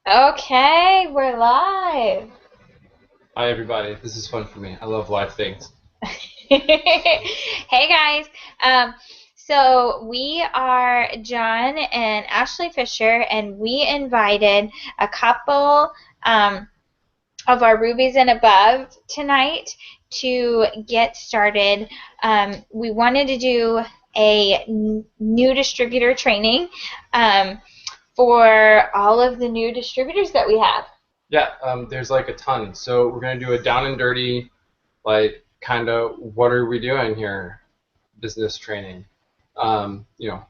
Okay, we're live. Hi everybody, this is fun for me. I love live things. Hey guys. Um, so we are John and Ashley Fisher, and we invited a couple of our rubies and above tonight to get started. We wanted to do a new distributor training for all of the new distributors that we have. Yeah, there's like a ton. So we're gonna do a down and dirty, like kind of what are we doing here, business training. You know,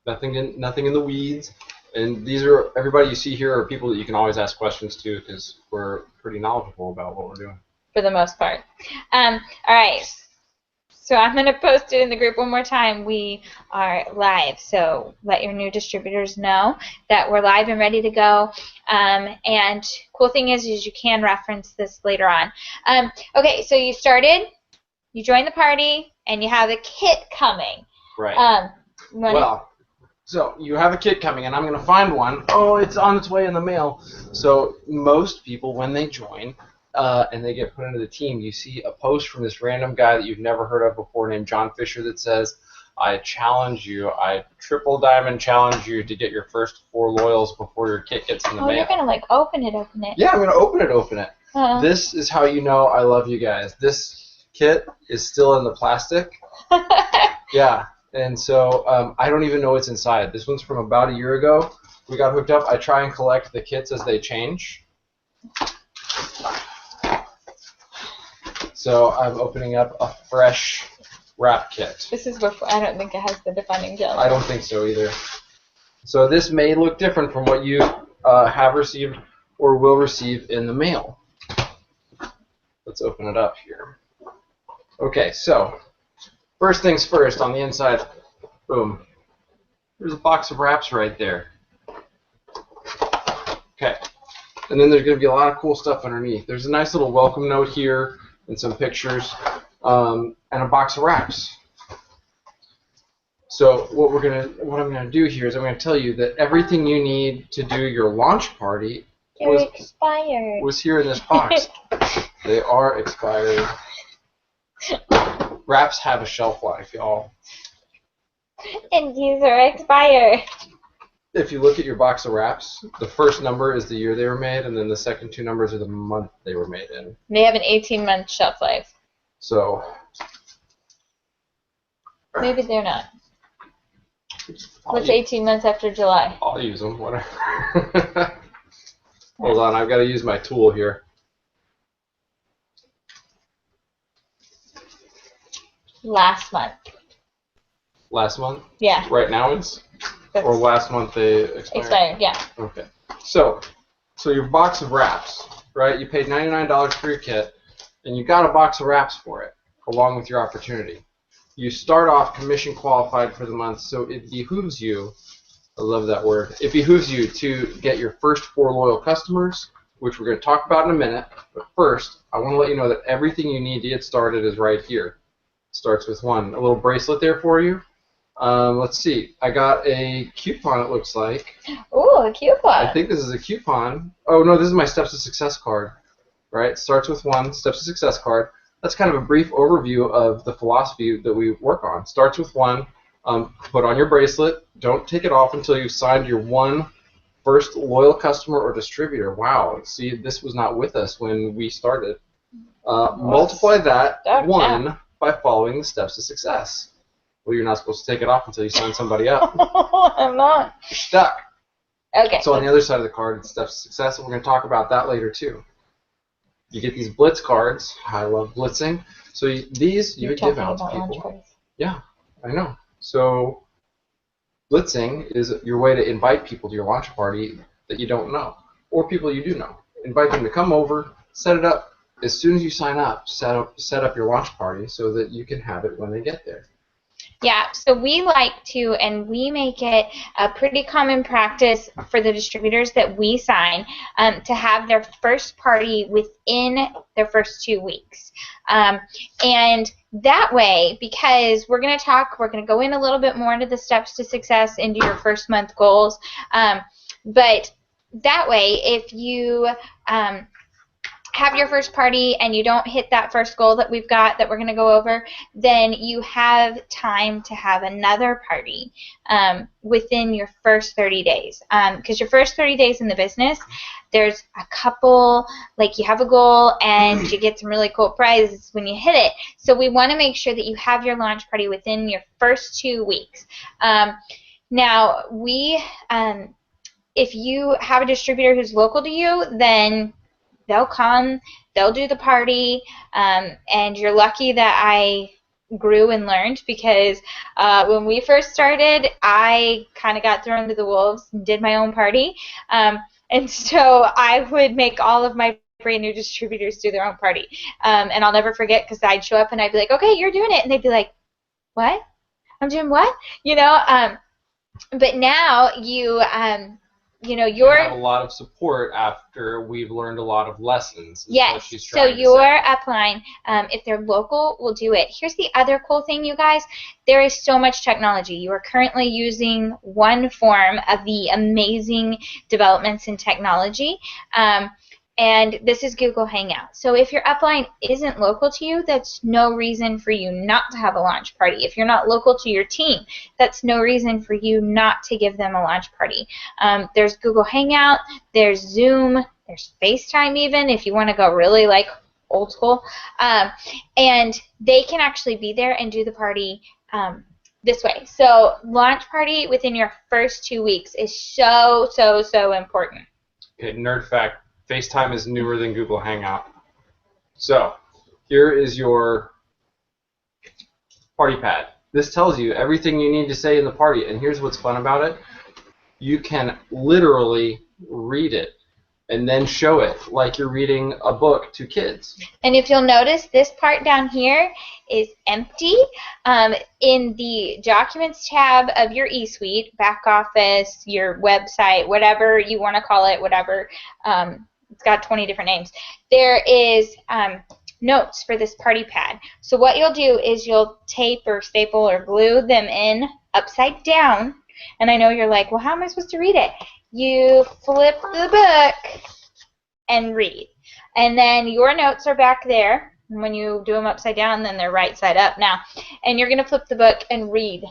nothing in the weeds. And these are everybody you see here are people that you can always ask questions to because we're pretty knowledgeable about what we're doing. For the most part. All right. So I'm going to post it in the group one more time. We are live, so let your new distributors know that we're live and ready to go. And cool thing is you can reference this later on. Okay, so you started, you joined the party, and you have a kit coming. Right. So you have a kit coming, and I'm going to find one. Oh, it's on its way in the mail. So most people, when they join and they get put into the team, you see a post from this random guy that you've never heard of before named John Fisher that says, I challenge you, I triple diamond challenge you to get your first 4 loyals before your kit gets in the mail. You're going to like open it. Yeah, I'm going to open it. This is how you know I love you guys. This kit is still in the plastic. Yeah. And so I don't even know what's inside. This one's from about a year ago. We got hooked up. I try and collect the kits as they change. So I'm opening up a fresh wrap kit. This is before. I don't think it has the defining gel. I don't think so either. So this may look different from what you have received or will receive in the mail. Let's open it up here. Okay, so first things first, on the inside, boom, there's a box of wraps right there. Okay, and then there's going to be a lot of cool stuff underneath. There's a nice little welcome note here and some pictures and a box of wraps. So what I'm going to do here is I'm going to tell you that everything you need to do your launch party was here in this box. They are expired. Wraps have a shelf life, y'all. And these are expired. If you look at your box of wraps, the first number is the year they were made, and then the second 2 numbers are the month they were made in. They have an 18-month shelf life. So maybe they're not. What's 18 months after July? I'll use them, whatever. Hold on, I've got to use my tool here. Last month. Last month? Yeah. Right now is? Or last month they expired? Expired, yeah. Okay. So your box of wraps, right? You paid $99 for your kit, and you got a box of wraps for it, along with your opportunity. You start off commission qualified for the month, so it behooves you, I love that word, it behooves you to get your first 4 loyal customers, which we're going to talk about in a minute. But first, I want to let you know that everything you need to get started is right here. It starts with a little bracelet there for you. Let's see. I got a coupon, it looks like. Ooh, a coupon. I think this is a coupon. Oh, no, this is my Steps to Success card. Right? It starts with 1, Steps to Success card. That's kind of a brief overview of the philosophy that we work on. Starts with 1. Put on your bracelet. Don't take it off until you've signed your 1 first loyal customer or distributor. Wow. See, this was not with us when we started. Multiply that 1 by following the Steps to Success. Well, you're not supposed to take it off until you sign somebody up. I'm not. You're stuck. Okay. So on the other side of the card, it's Steps to Success, and we're going to talk about that later too. You get these Blitz cards. I love blitzing. So these you would give out to people. Yeah, I know. So blitzing is your way to invite people to your launch party that you don't know, or people you do know. Invite them to come over, set it up. As soon as you sign up, set up your launch party so that you can have it when they get there. Yeah, so we like to, and we make it a pretty common practice for the distributors that we sign to have their first party within their first 2 weeks. And that way, because we're going to go in a little bit more into the steps to success, into your first month goals, but that way, if you have your first party and you don't hit that first goal that we've got that we're going to go over, then you have time to have another party within your first 30 days. Because your first 30 days in the business, there's a couple, like you have a goal and you get some really cool prizes when you hit it. So we want to make sure that you have your launch party within your first 2 weeks. Now, if you have a distributor who's local to you, then they'll come, they'll do the party, and you're lucky that I grew and learned, because when we first started, I kind of got thrown to the wolves and did my own party. And so I would make all of my brand new distributors do their own party. And I'll never forget, because I'd show up and I'd be like, okay, you're doing it. And they'd be like, what? I'm doing what? You know? But now you You have a lot of support after we've learned a lot of lessons. Yes, so your upline, if they're local, will do it. Here's the other cool thing, you guys. There is so much technology. You are currently using one form of the amazing developments in technology. And this is Google Hangout. So if your upline isn't local to you, that's no reason for you not to have a launch party. If you're not local to your team, that's no reason for you not to give them a launch party. There's Google Hangout, there's Zoom, there's FaceTime even, if you want to go really like old school. And they can actually be there and do the party this way. So launch party within your first 2 weeks is so, so, so important. Okay, nerd fact. FaceTime is newer than Google Hangout. So, here is your party pad. This tells you everything you need to say in the party, and here's what's fun about it. You can literally read it and then show it like you're reading a book to kids. And if you'll notice, this part down here is empty. In the Documents tab of your eSuite, back office, your website, whatever you want to call it, whatever, it's got 20 different names. There is notes for this party pad. So what you'll do is you'll tape or staple or glue them in upside down. And I know you're like, well, how am I supposed to read it? You flip the book and read. And then your notes are back there. And when you do them upside down, then they're right side up now. And you're going to flip the book and read.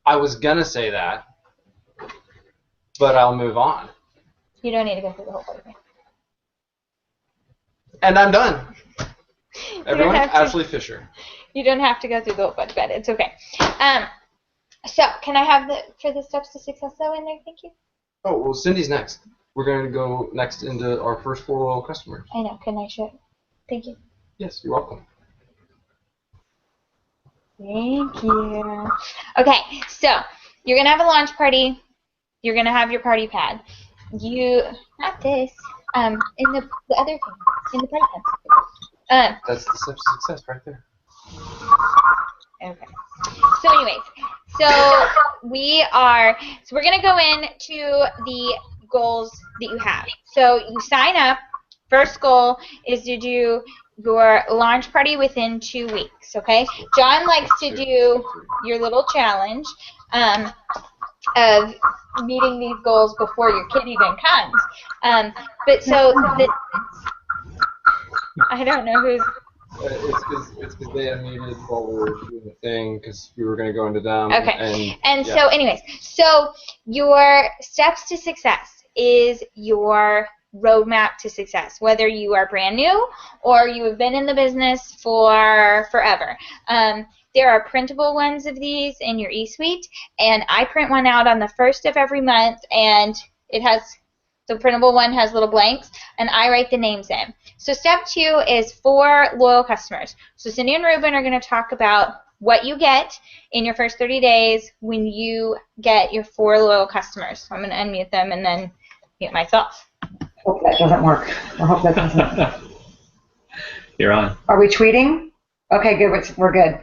I was going to say that, but I'll move on. You don't need to go through the whole thing. And I'm done. Everyone, Ashley Fisher. You don't have to go through the whole bunch, but it's okay. So, can I have for the steps to success though in there? Thank you. Oh, well, Cindy's next. We're going to go next into our first 4 loyal customers. I know. Can I show it? Thank you. Yes, you're welcome. Thank you. Okay, so you're going to have a launch party. You're going to have your party pad. Not this, in the other thing, in the party pad. That's the steps to success right there. Okay. So anyways, we're going to go into the goals that you have. So you sign up. First goal is to do your launch party within 2 weeks, okay? John likes to do your little challenge of meeting these goals before your kid even comes. But so I don't know who's... It's because they unmuted while we were doing the thing because we were going to go into them. Okay. And so anyways, so your steps to success is your roadmap to success, whether you are brand new or you have been in the business for forever. There are printable ones of these in your eSuite, and I print one out on the 1st of every month, and it has, the printable one has little blanks, and I write the names in. So step 2 is for loyal customers. So Cindy and Ruben are going to talk about what you get in your first 30 days when you get your 4 loyal customers. So I'm going to unmute them and then mute myself. Hope that doesn't work. I hope that doesn't. You're on. Are we tweeting? Okay, good. We're good.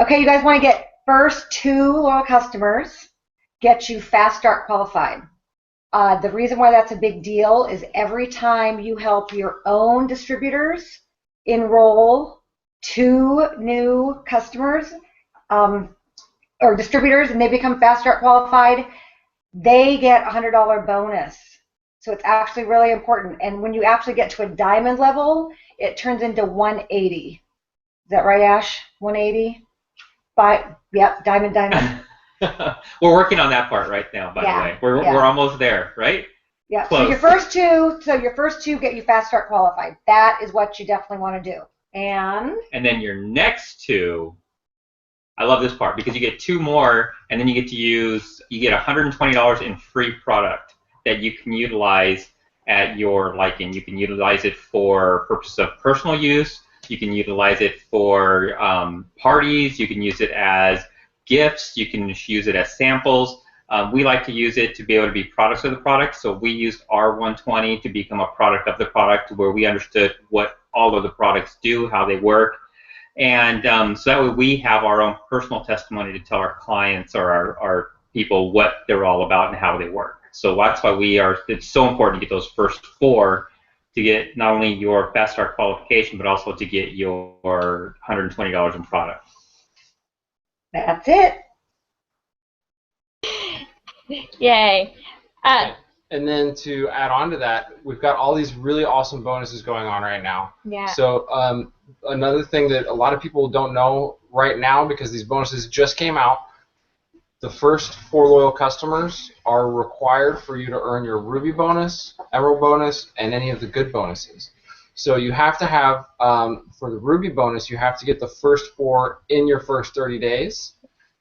Okay, you guys want to get first 2 loyal customers, get you fast start qualified. The reason why that's a big deal is every time you help your own distributors enroll 2 new customers or distributors and they become fast start qualified, they get a $100 bonus. So it's actually really important. And when you actually get to a diamond level, it turns into 180. Is that right, Ash? 180? Yep, diamond. We're working on that part right now, by the way. We're almost there, right? Yeah. Close. So your first two get you fast start qualified. That is what you definitely want to do. And then your next two, I love this part because you get two more, and then you get $120 in free product that you can utilize at your liking. You can utilize it for purposes of personal use. You can utilize it for parties. You can use it as gifts. You can use it as samples. We like to use it to be able to be products of the product. So we used our 120 to become a product of the product, where we understood what all of the products do, how they work. And so that way we have our own personal testimony to tell our clients or our people what they're all about and how they work. So that's why it's so important to get those first four to get not only your fast start qualification, but also to get your $120 in product. That's it. Yay. And then to add on to that, we've got all these really awesome bonuses going on right now. Yeah. So another thing that a lot of people don't know right now, because these bonuses just came out, the first 4 loyal customers are required for you to earn your Ruby bonus, Emerald bonus, and any of the good bonuses. So you have to have, for the Ruby bonus, you have to get the first 4 in your first 30 days.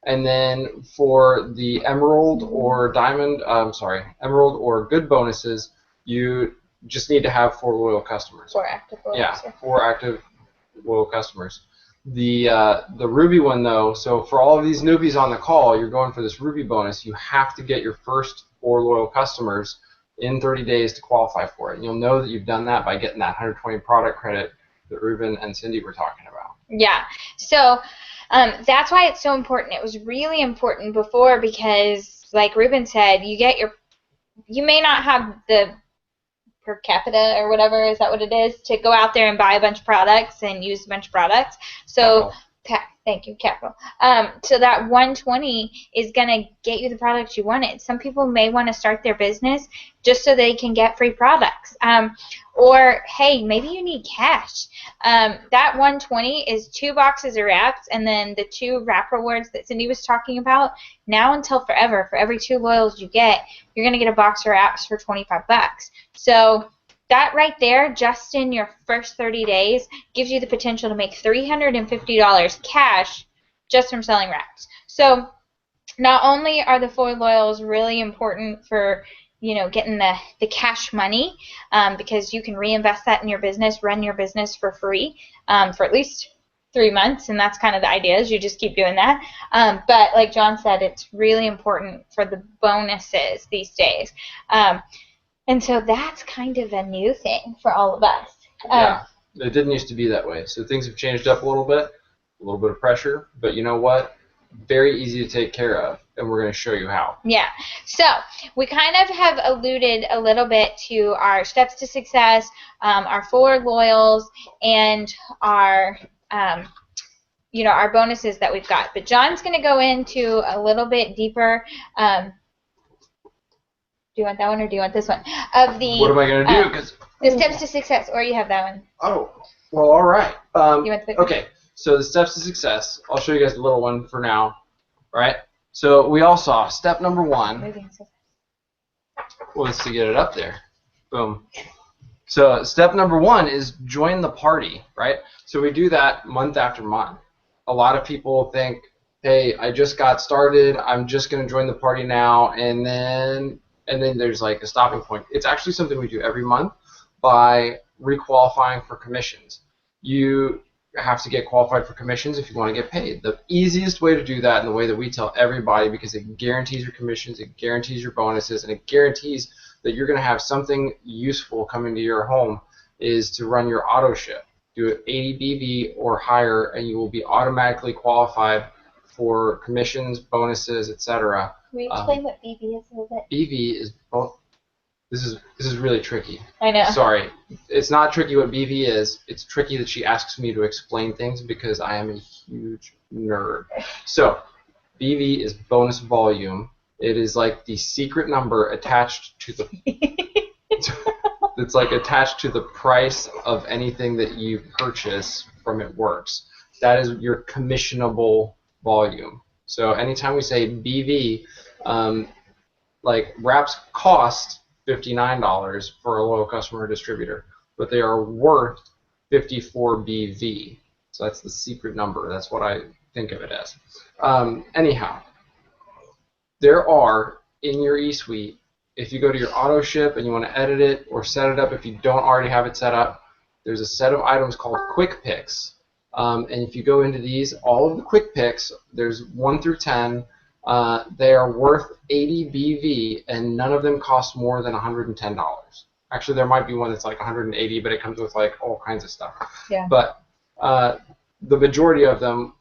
And then for the Emerald or Emerald or good bonuses, you just need to have 4 loyal customers. 4 active loyal customers. Yeah, 4 active loyal customers. The Ruby one, though, so for all of these newbies on the call, you're going for this Ruby bonus. You have to get your first 4 loyal customers in 30 days to qualify for it. And you'll know that you've done that by getting that 120 product credit that Ruben and Cindy were talking about. Yeah. So that's why it's so important. It was really important before because, like Ruben said, you may not have the per capita or whatever, is that what it is, to go out there and buy a bunch of products and use a bunch of products. So thank you, capital. So that 120 is going to get you the products you wanted. Some people may want to start their business just so they can get free products. Or, hey, maybe you need cash. That 120 is 2 boxes of wraps, and then the 2 wrap rewards that Cindy was talking about. Now until forever, for every 2 loyals you get, you're going to get a box of wraps for 25 bucks. So that right there, just in your first 30 days, gives you the potential to make $350 cash just from selling wraps. So not only are the 4 loyals really important for getting the cash money, because you can reinvest that in your business, run your business for free for at least 3 months, and that's kind of the idea, is you just keep doing that. But like John said, it's really important for the bonuses these days. And so that's kind of a new thing for all of us. Yeah, it didn't used to be that way. So things have changed up a little bit of pressure, but you know what? Very easy to take care of, and we're going to show you how. Yeah. So we kind of have alluded a little bit to our steps to success, our 4 loyals, and our our bonuses that we've got. But John's going to go into a little bit deeper. Do you want that one or do you want this one? What am I going to do? The steps to success, or you have that one. Oh, well, all right. You want the big one? Okay, so the steps to success. I'll show you guys the little one for now. All right. So we all saw step number 1 was to get it up there. Boom. So step number 1 is join the party, right? So we do that month after month. A lot of people think, hey, I just got started. I'm just going to join the party now, and then there's like a stopping point. It's actually something we do every month by requalifying for commissions. You have to get qualified for commissions if you want to get paid. The easiest way to do that, and the way that we tell everybody, because it guarantees your commissions, it guarantees your bonuses, and it guarantees that you're going to have something useful coming to your home, is to run your auto ship. Do it 80 BV or higher, and you will be automatically qualified for commissions, bonuses, etc. Can we explain what BV is a little bit? BV is both. This is really tricky. I know. Sorry, it's not tricky what BV is. It's tricky that she asks me to explain things because I am a huge nerd. So, BV is bonus volume, It is like the secret number attached to the it's like attached to the price of anything that you purchase from It Works. That is your commissionable volume. So anytime we say BV, like wraps cost $59 for a loyal customer or distributor, but they are worth 54 BV. So that's the secret number. That's what I think of it as. Anyhow, there are in your eSuite, if you go to your auto ship and you want to edit it or set it up, if you don't already have it set up, there's a set of items called Quick Picks. And if you go into these, all of the Quick Picks, there's 1 through 10, they are worth 80 BV, and none of them cost more than $110. Actually, there might be one that's like 180, but it comes with like all kinds of stuff. Yeah. But the majority of them,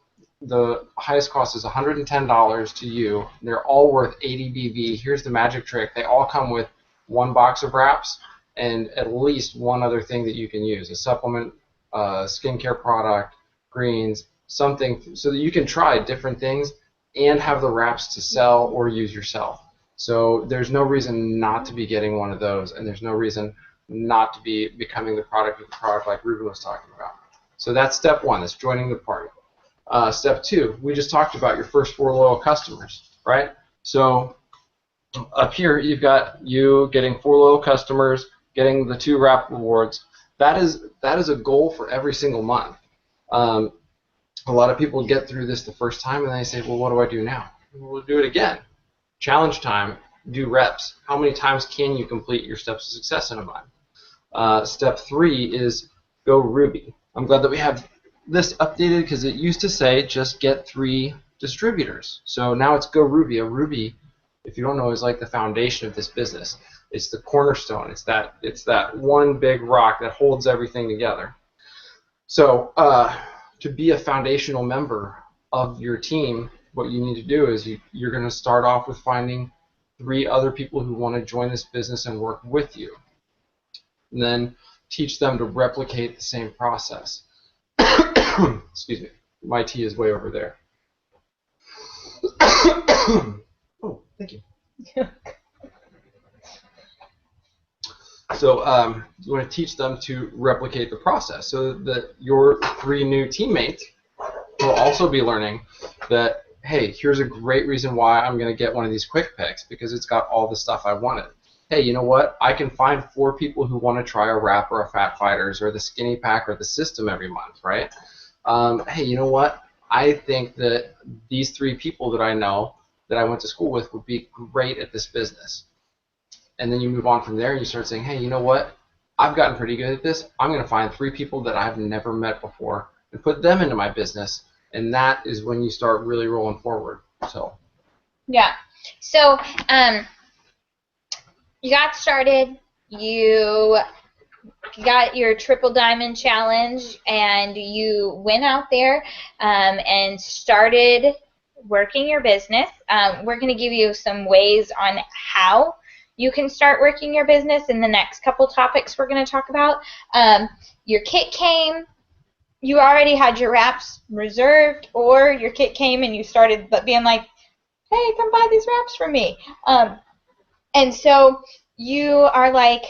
the highest cost is $110 to you. They're all worth 80 BV. Here's the magic trick. They all come with 1 box of wraps and at least one other thing that you can use, a supplement, skincare product, greens, something, so that you can try different things and have the wraps to sell or use yourself. So there's no reason not to be getting one of those, and there's no reason not to be becoming the product of the product like Ruben was talking about. So that's step 1, that's joining the party. Step 2, we just talked about your first 4 loyal customers, right? So up here, you've got you getting 4 loyal customers, getting the 2 wrap rewards. That is a goal for every single month. A lot of people get through this the first time and they say, well, what do I do now? We'll do it again. Challenge time, do reps. How many times can you complete your steps of success in a month? Step 3 is go Ruby. I'm glad that we have this updated because it used to say just get 3 distributors. So now it's go Ruby. A Ruby, if you don't know, is like the foundation of this business. It's the cornerstone. It's that one big rock that holds everything together. So to be a foundational member of your team, what you need to do is you're going to start off with finding 3 other people who want to join this business and work with you. And then teach them to replicate the same process. Excuse me. My tea is way over there. Oh, thank you. So you want to teach them to replicate the process so that your 3 new teammates will also be learning that, hey, here's a great reason why I'm going to get one of these Quick Picks, because it's got all the stuff I wanted. Hey, you know what? I can find 4 people who want to try a wrap or a Fat Fighters or the Skinny Pack or the System every month, right? Hey, you know what? I think that these 3 people that I know that I went to school with would be great at this business. And then you move on from there and you start saying, hey, you know what? I've gotten pretty good at this. I'm going to find 3 people that I've never met before and put them into my business. And that is when you start really rolling forward. So. Yeah. So you got started. You got your Triple Diamond Challenge, and you went out there and started working your business. We're going to give you some ways on how you can start working your business in the next couple topics we're going to talk about. Your kit came, you already had your wraps reserved, or your kit came and you started being like, hey, come buy these wraps from me. And so you are like,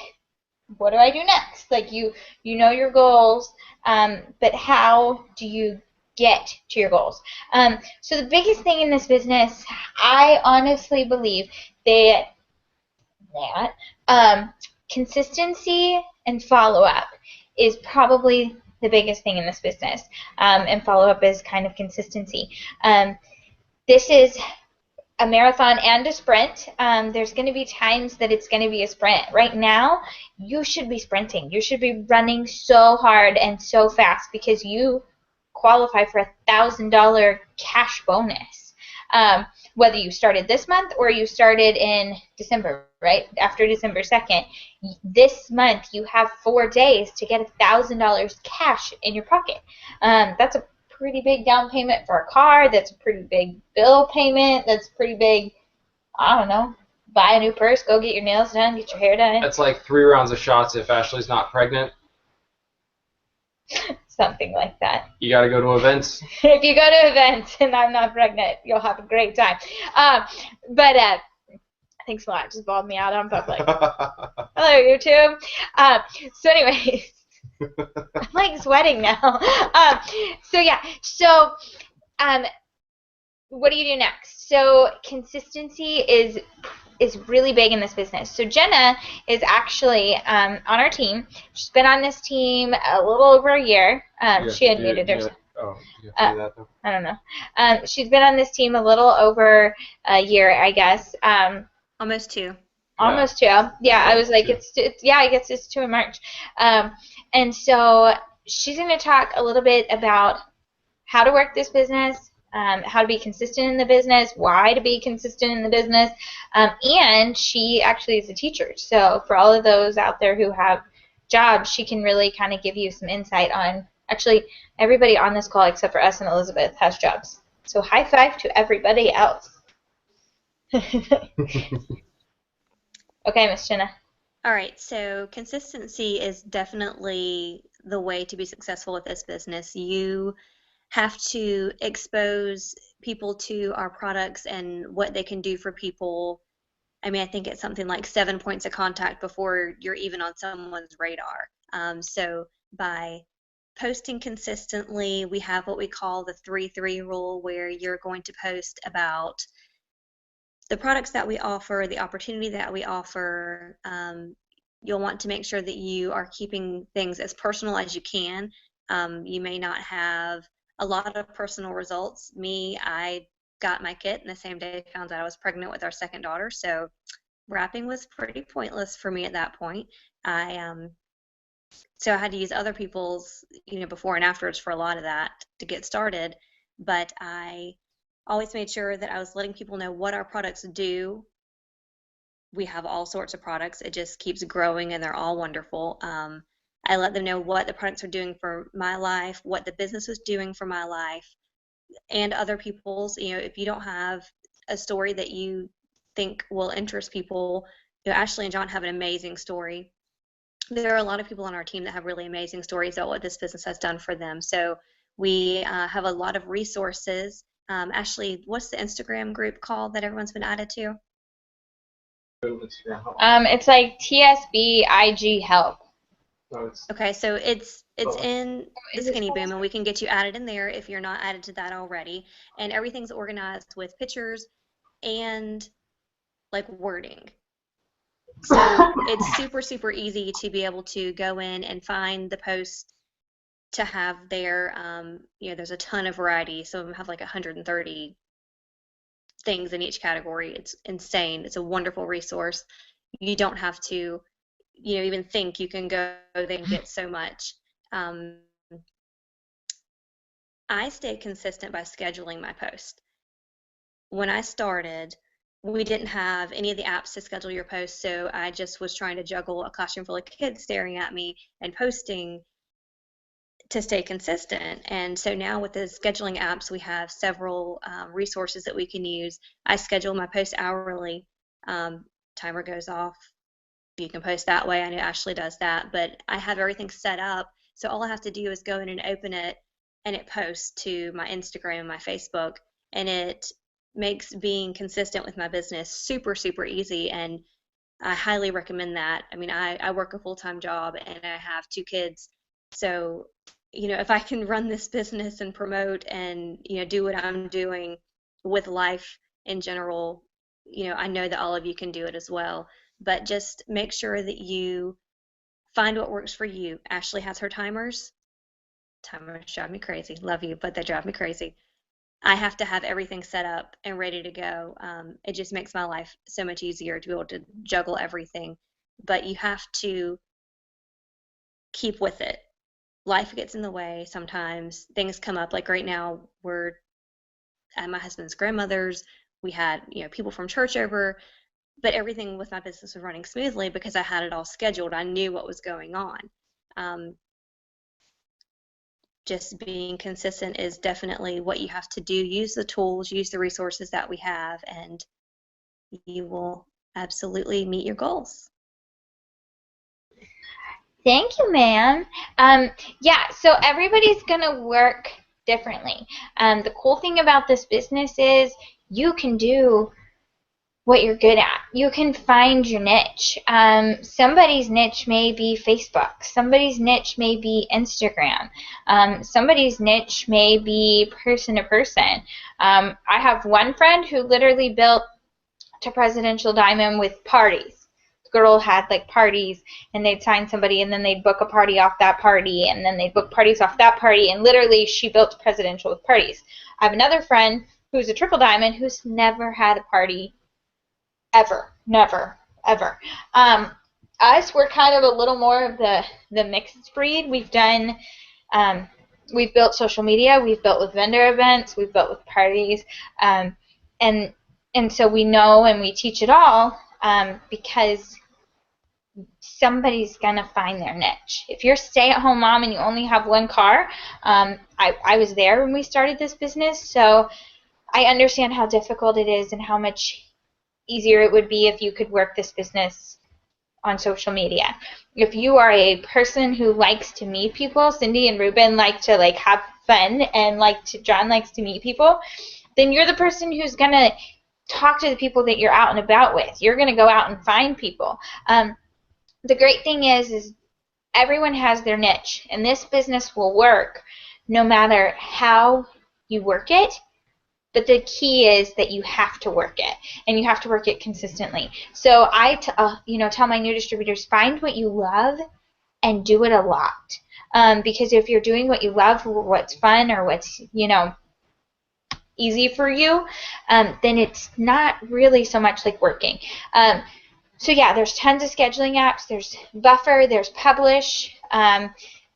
what do I do next? Like you know your goals, but how do you get to your goals? So the biggest thing in this business, I honestly believe that consistency and follow-up is probably the biggest thing in this business, and follow-up is kind of consistency. This is a marathon and a sprint. There's going to be times that it's going to be a sprint. Right now, you should be sprinting. You should be running so hard and so fast because you qualify for $1,000 cash bonus. Whether you started this month or you started in December, right? After December 2nd, this month you have 4 days to get $1,000 cash in your pocket. That's a pretty big down payment for a car. That's a pretty big bill payment. That's pretty big, I don't know, buy a new purse, go get your nails done, get your hair done. That's like 3 rounds of shots if Ashley's not pregnant. Something like that. You got to go to events. If you go to events and I'm not pregnant, you'll have a great time. But Thanks a lot. Just bawled me out on public. Hello, YouTube. So anyway, I'm like sweating now. So yeah. So what do you do next? So consistency is really big in this business. So Jenna is actually on our team. She's been on this team a little over a year. She had muted herself. Oh, you have to do that though? I don't know. She's been on this team a little over a year, I guess. Almost 2. Almost 2. Yeah, I was like, it's I guess it's 2 in March. And so she's going to talk a little bit about how to work this business, how to be consistent in the business, why to be consistent in the business, and she actually is a teacher. So for all of those out there who have jobs, she can really kind of give you some insight on, actually, everybody on this call except for us and Elizabeth has jobs. So high five to everybody else. Okay, Miss Jenna. All right, so consistency is definitely the way to be successful with this business. You have to expose people to our products and what they can do for people. I mean, I think it's something like 7 points of contact before you're even on someone's radar. So by posting consistently, we have what we call the 3-3 rule, where you're going to post about the products that we offer, the opportunity that we offer. You'll want to make sure that you are keeping things as personal as you can. You may not have a lot of personal results. Me, I got my kit, and the same day I found out I was pregnant with our second daughter, so wrapping was pretty pointless for me at that point. So I had to use other people's, before and afterwards for a lot of that to get started, but I always made sure that I was letting people know what our products do. We have all sorts of products. It just keeps growing, and they're all wonderful. I let them know what the products are doing for my life, what the business was doing for my life, and other people's. If you don't have a story that you think will interest people, Ashley and John have an amazing story. There are a lot of people on our team that have really amazing stories about what this business has done for them. So we have a lot of resources. Ashley, what's the Instagram group called that everyone's been added to? It's like TSB IG Help. Okay, so it's in the Skinny Boom, and we can get you added in there if you're not added to that already. And everything's organized with pictures and like wording. So it's super, super easy to be able to go in and find the post to have there. There's a ton of variety. Some of them have like 130 things in each category. It's insane. It's a wonderful resource. You don't have to, even think. You can go there and get so much. I stayed consistent by scheduling my post. When I started, we didn't have any of the apps to schedule your posts, so I just was trying to juggle a classroom full of kids staring at me and posting to stay consistent. And so now with the scheduling apps, we have several resources that we can use. I schedule my posts hourly. Timer goes off. You can post that way. I know Ashley does that, but I have everything set up. So all I have to do is go in and open it, and it posts to my Instagram and my Facebook, and it makes being consistent with my business super, super easy, and I highly recommend that. I mean, I work a full-time job, and I have 2 kids, so if I can run this business and promote and do what I'm doing with life in general, I know that all of you can do it as well. But just make sure that you find what works for you. Ashley has her timers. Timers drive me crazy. Love you, but they drive me crazy. I have to have everything set up and ready to go. It just makes my life so much easier to be able to juggle everything. But you have to keep with it. Life gets in the way sometimes. Things come up. Like right now, we're at my husband's grandmother's. We had people from church over, but everything with my business was running smoothly because I had it all scheduled. I knew what was going on. Just being consistent is definitely what you have to do. Use the tools, use the resources that we have, and you will absolutely meet your goals. Thank you, ma'am. Yeah, so everybody's going to work differently. The cool thing about this business is you can do what you're good at. You can find your niche. Somebody's niche may be Facebook. Somebody's niche may be Instagram. Somebody's niche may be person to person. I have one friend who literally built to Presidential Diamond with parties. The girl had like parties, and they'd sign somebody, and then they'd book a party off that party, and then they'd book parties off that party, and literally she built Presidential with parties. I have another friend who's a triple diamond who's never had a party ever. Never. Ever. Us, we're kind of a little more of the mixed breed. We've built social media, we've built with vendor events, we've built with parties, and so we know and we teach it all because somebody's going to find their niche. If you're a stay-at-home mom and you only have one car, I was there when we started this business, so I understand how difficult it is and how much easier it would be if you could work this business on social media. If you are a person who likes to meet people, Cindy and Ruben like to have fun, and John likes to meet people, then you're the person who's going to talk to the people that you're out and about with. You're going to go out and find people. The great thing is everyone has their niche, and this business will work no matter how you work it. But the key is that you have to work it, and you have to work it consistently. So I tell my new distributors, find what you love and do it a lot. Because if you're doing what you love, or what's fun, or what's easy for you, then it's not really so much like working. So yeah, there's tons of scheduling apps. There's Buffer, there's Publish.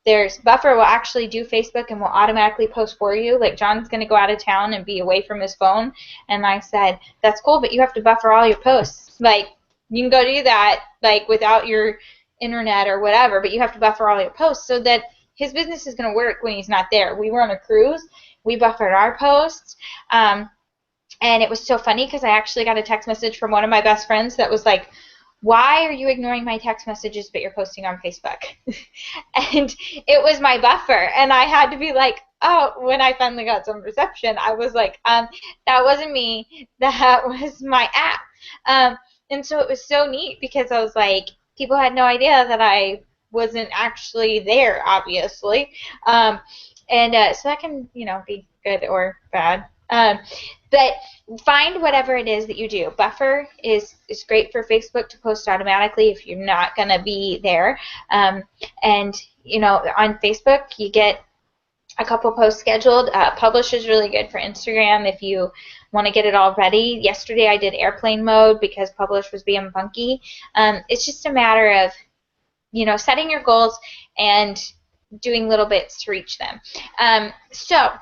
There's Buffer will actually do Facebook and will automatically post for you. Like John's going to go out of town and be away from his phone. And I said, that's cool, but you have to buffer all your posts. Like, you can go do that without your internet or whatever, but you have to buffer all your posts so that his business is going to work when he's not there. We were on a cruise. We buffered our posts. And it was so funny because I actually got a text message from one of my best friends that was like, why are you ignoring my text messages but you're posting on Facebook? And it was my buffer, and I had to be like, oh, when I finally got some reception, I was like, that wasn't me, that was my app. And so it was so neat because I was like, people had no idea that I wasn't actually there, obviously. So that can, be good or bad. But find whatever it is that you do. Buffer is great for Facebook to post automatically if you're not going to be there. And, on Facebook, you get a couple posts scheduled. Publish is really good for Instagram if you want to get it all ready. Yesterday I did airplane mode because Publish was being funky. It's just a matter of, setting your goals and doing little bits to reach them. So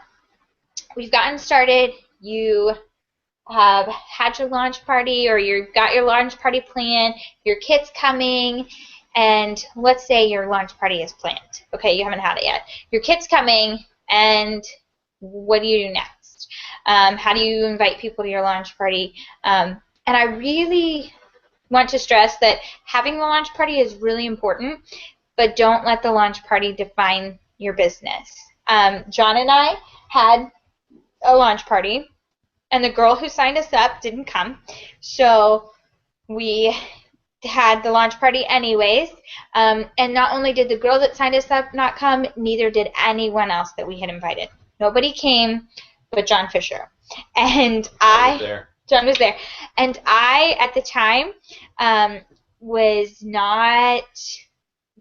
we've gotten started. You have had your launch party, or you've got your launch party planned, your kit's coming, and let's say your launch party is planned. Okay, you haven't had it yet. Your kit's coming, and what do you do next? How do you invite people to your launch party? And I really want to stress that having the launch party is really important, but don't let the launch party define your business. John and I had a launch party, and the girl who signed us up didn't come, so we had the launch party anyways, and not only did the girl that signed us up not come, neither did anyone else that we had invited. Nobody came but John Fisher. And John was there. And I, at the time, was not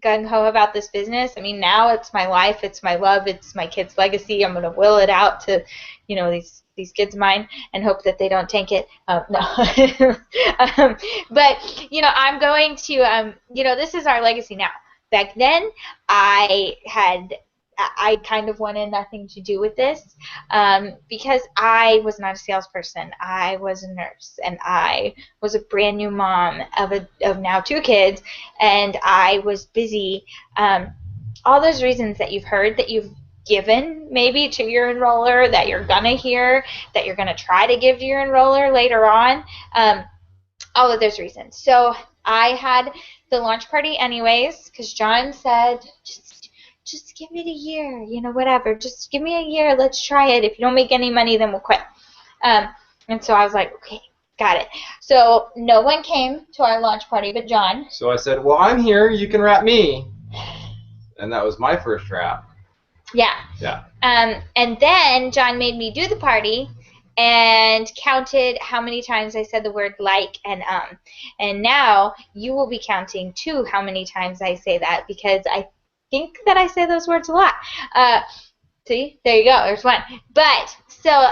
gung-ho about this business. I mean, now it's my life, it's my love, it's my kid's legacy. I'm going to will it out to, these kids of mine and hope that they don't tank it. No. But, I'm going to, this is our legacy now. Back then, I kind of wanted nothing to do with this because I was not a salesperson. I was a nurse, and I was a brand new mom of now 2 kids, and I was busy. All those reasons that you've heard, that you've given maybe to your enroller, that you're going to hear, that you're going to try to give to your enroller later on, all of those reasons. So I had the launch party anyways because John said, just give it a year, whatever. Just give me a year. Let's try it. If you don't make any money, then we'll quit. And so I was like, okay, Got it. So no one came to our launch party but John. So I said, well, I'm here. You can wrap me. And that was my first wrap. Yeah. Yeah. And then John made me do the party and counted how many times I said the word like and. And now you will be counting too how many times I say that, because I think that I say those words a lot. See, there you go. There's one. But so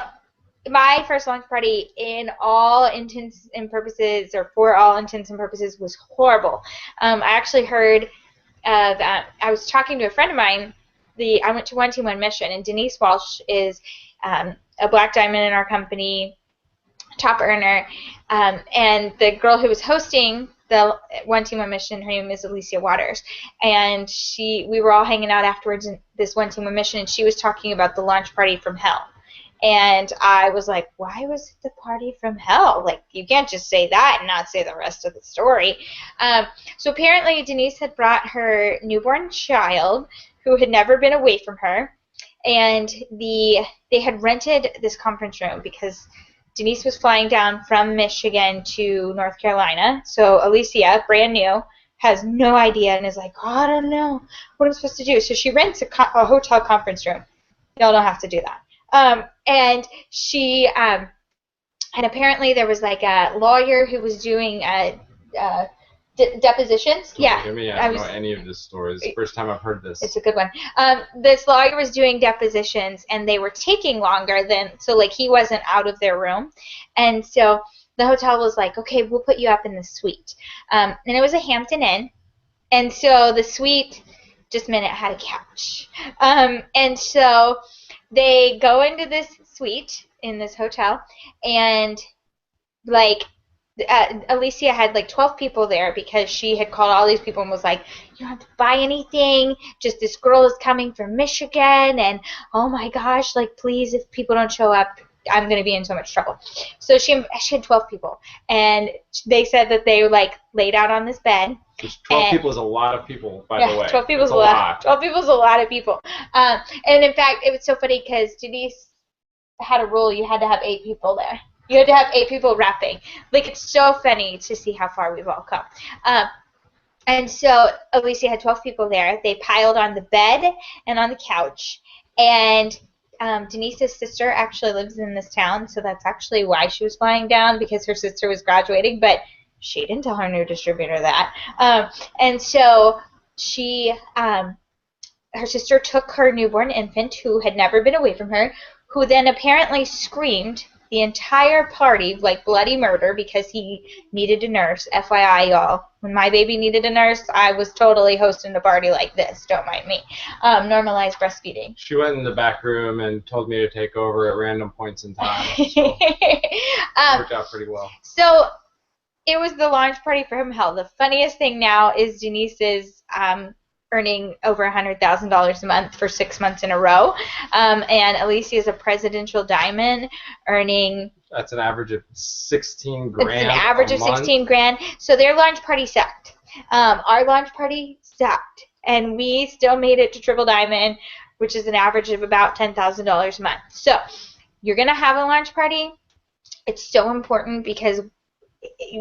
my first launch party, in all intents and purposes, or for all intents and purposes, was horrible. I actually heard of, I was talking to a friend of mine. I went to One Team One Mission, and Denise Walsh is a black diamond in our company, top earner, and the girl who was hosting the One Team One Mission, her name is Alicia Waters, and we were all hanging out afterwards in this One Team One Mission, and she was talking about the launch party from hell. And I was like, why was it the party from hell? Like, you can't just say that and not say the rest of the story. So apparently Denise had brought her newborn child who had never been away from her, and they had rented this conference room because Denise was flying down from Michigan to North Carolina. So Alicia, brand new, has no idea and is like, oh, I don't know what I'm supposed to do. So she rents a hotel conference room. Y'all don't have to do that. And she, and apparently there was like a lawyer who was doing depositions. Yeah. I mean, I don't know any of this story. It's the first time I've heard this. It's a good one. This lawyer was doing depositions, and they were taking longer so like he wasn't out of their room. And so the hotel was like, okay, we'll put you up in the suite. And it was a Hampton Inn. And so the suite, just a minute, had a couch. And so they go into this suite in this hotel, and like Alicia had like 12 people there because she had called all these people and was like, you don't have to buy anything, just this girl is coming from Michigan, and oh my gosh, like please, if people don't show up, I'm going to be in so much trouble. So she had 12 people, and they said that they like laid out on this bed. 12 people is a lot of people, by the way. 12 people is a lot. 12 people is a lot of people. And in fact, it was so funny because Denise had a rule: you had to have 8 people there. You had to have 8 people rapping. Like, it's so funny to see how far we've all come. And so Alicia had 12 people there. They piled on the bed and on the couch. And Denise's sister actually lives in this town, so that's actually why she was flying down, because her sister was graduating. But she didn't tell her new distributor that. And so her sister took her newborn infant, who had never been away from her, who then apparently screamed the entire party like bloody murder because he needed a nurse. FYI, y'all, when my baby needed a nurse, I was totally hosting a party like this. Don't mind me. Normalized breastfeeding. She went in the back room and told me to take over at random points in time. So it worked out pretty well. So it was the launch party from hell. The funniest thing now is Denise is earning over $100,000 a month for 6 months in a row. And Alicia is a presidential diamond, earning... That's an average of 16 grand. It's an average of 16 grand. So their launch party sucked. Our launch party sucked. And we still made it to Triple Diamond, which is an average of about $10,000 a month. So you're going to have a launch party. It's so important because...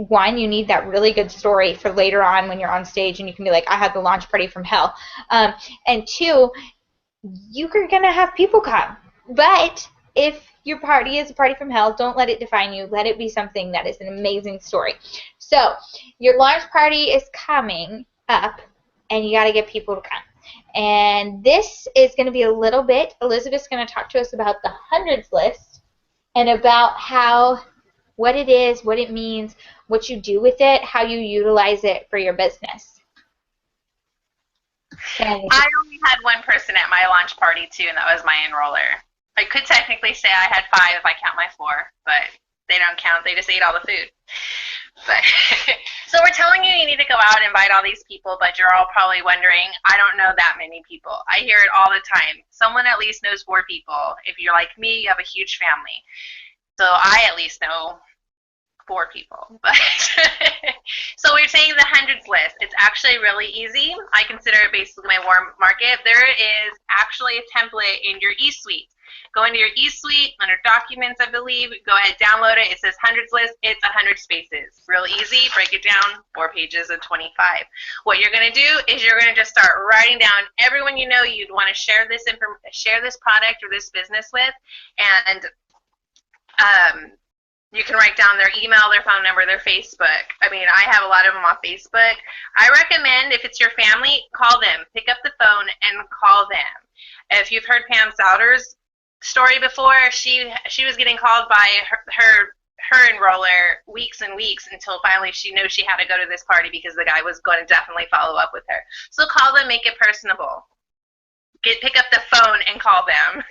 one, you need that really good story for later on when you're on stage and you can be like, I had the launch party from hell. And 2, you're going to have people come. But if your party is a party from hell, don't let it define you. Let it be something that is an amazing story. So your launch party is coming up, and you got to get people to come. And this is going to be a little bit, Elizabeth's going to talk to us about the hundreds list and about what it is, what it means, what you do with it, how you utilize it for your business. I only had one person at my launch party, too, and that was my enroller. I could technically say I had 5 if I count my 4, but they don't count. They just ate all the food. But so we're telling you need to go out and invite all these people, but you're all probably wondering, I don't know that many people. I hear it all the time. Someone at least knows 4 people. If you're like me, you have a huge family. So I at least know 4 people. But so we're saying the hundreds list. It's actually really easy. I consider it basically my warm market. There is actually a template in your eSuite. Go into your eSuite, under Documents, I believe. Go ahead, download it. It says hundreds list. It's 100 spaces. Real easy. Break it down. 4 pages of 25. What you're going to do is you're going to just start writing down everyone you know you'd want to share this product or this business with, and you can write down their email, their phone number, their Facebook. I mean, I have a lot of them on Facebook. I recommend, if it's your family, call them. Pick up the phone and call them. If you've heard Pam Souter's story before, she was getting called by her enroller weeks and weeks until finally she knew she had to go to this party because the guy was going to definitely follow up with her. So call them, make it personable. Pick up the phone and call them.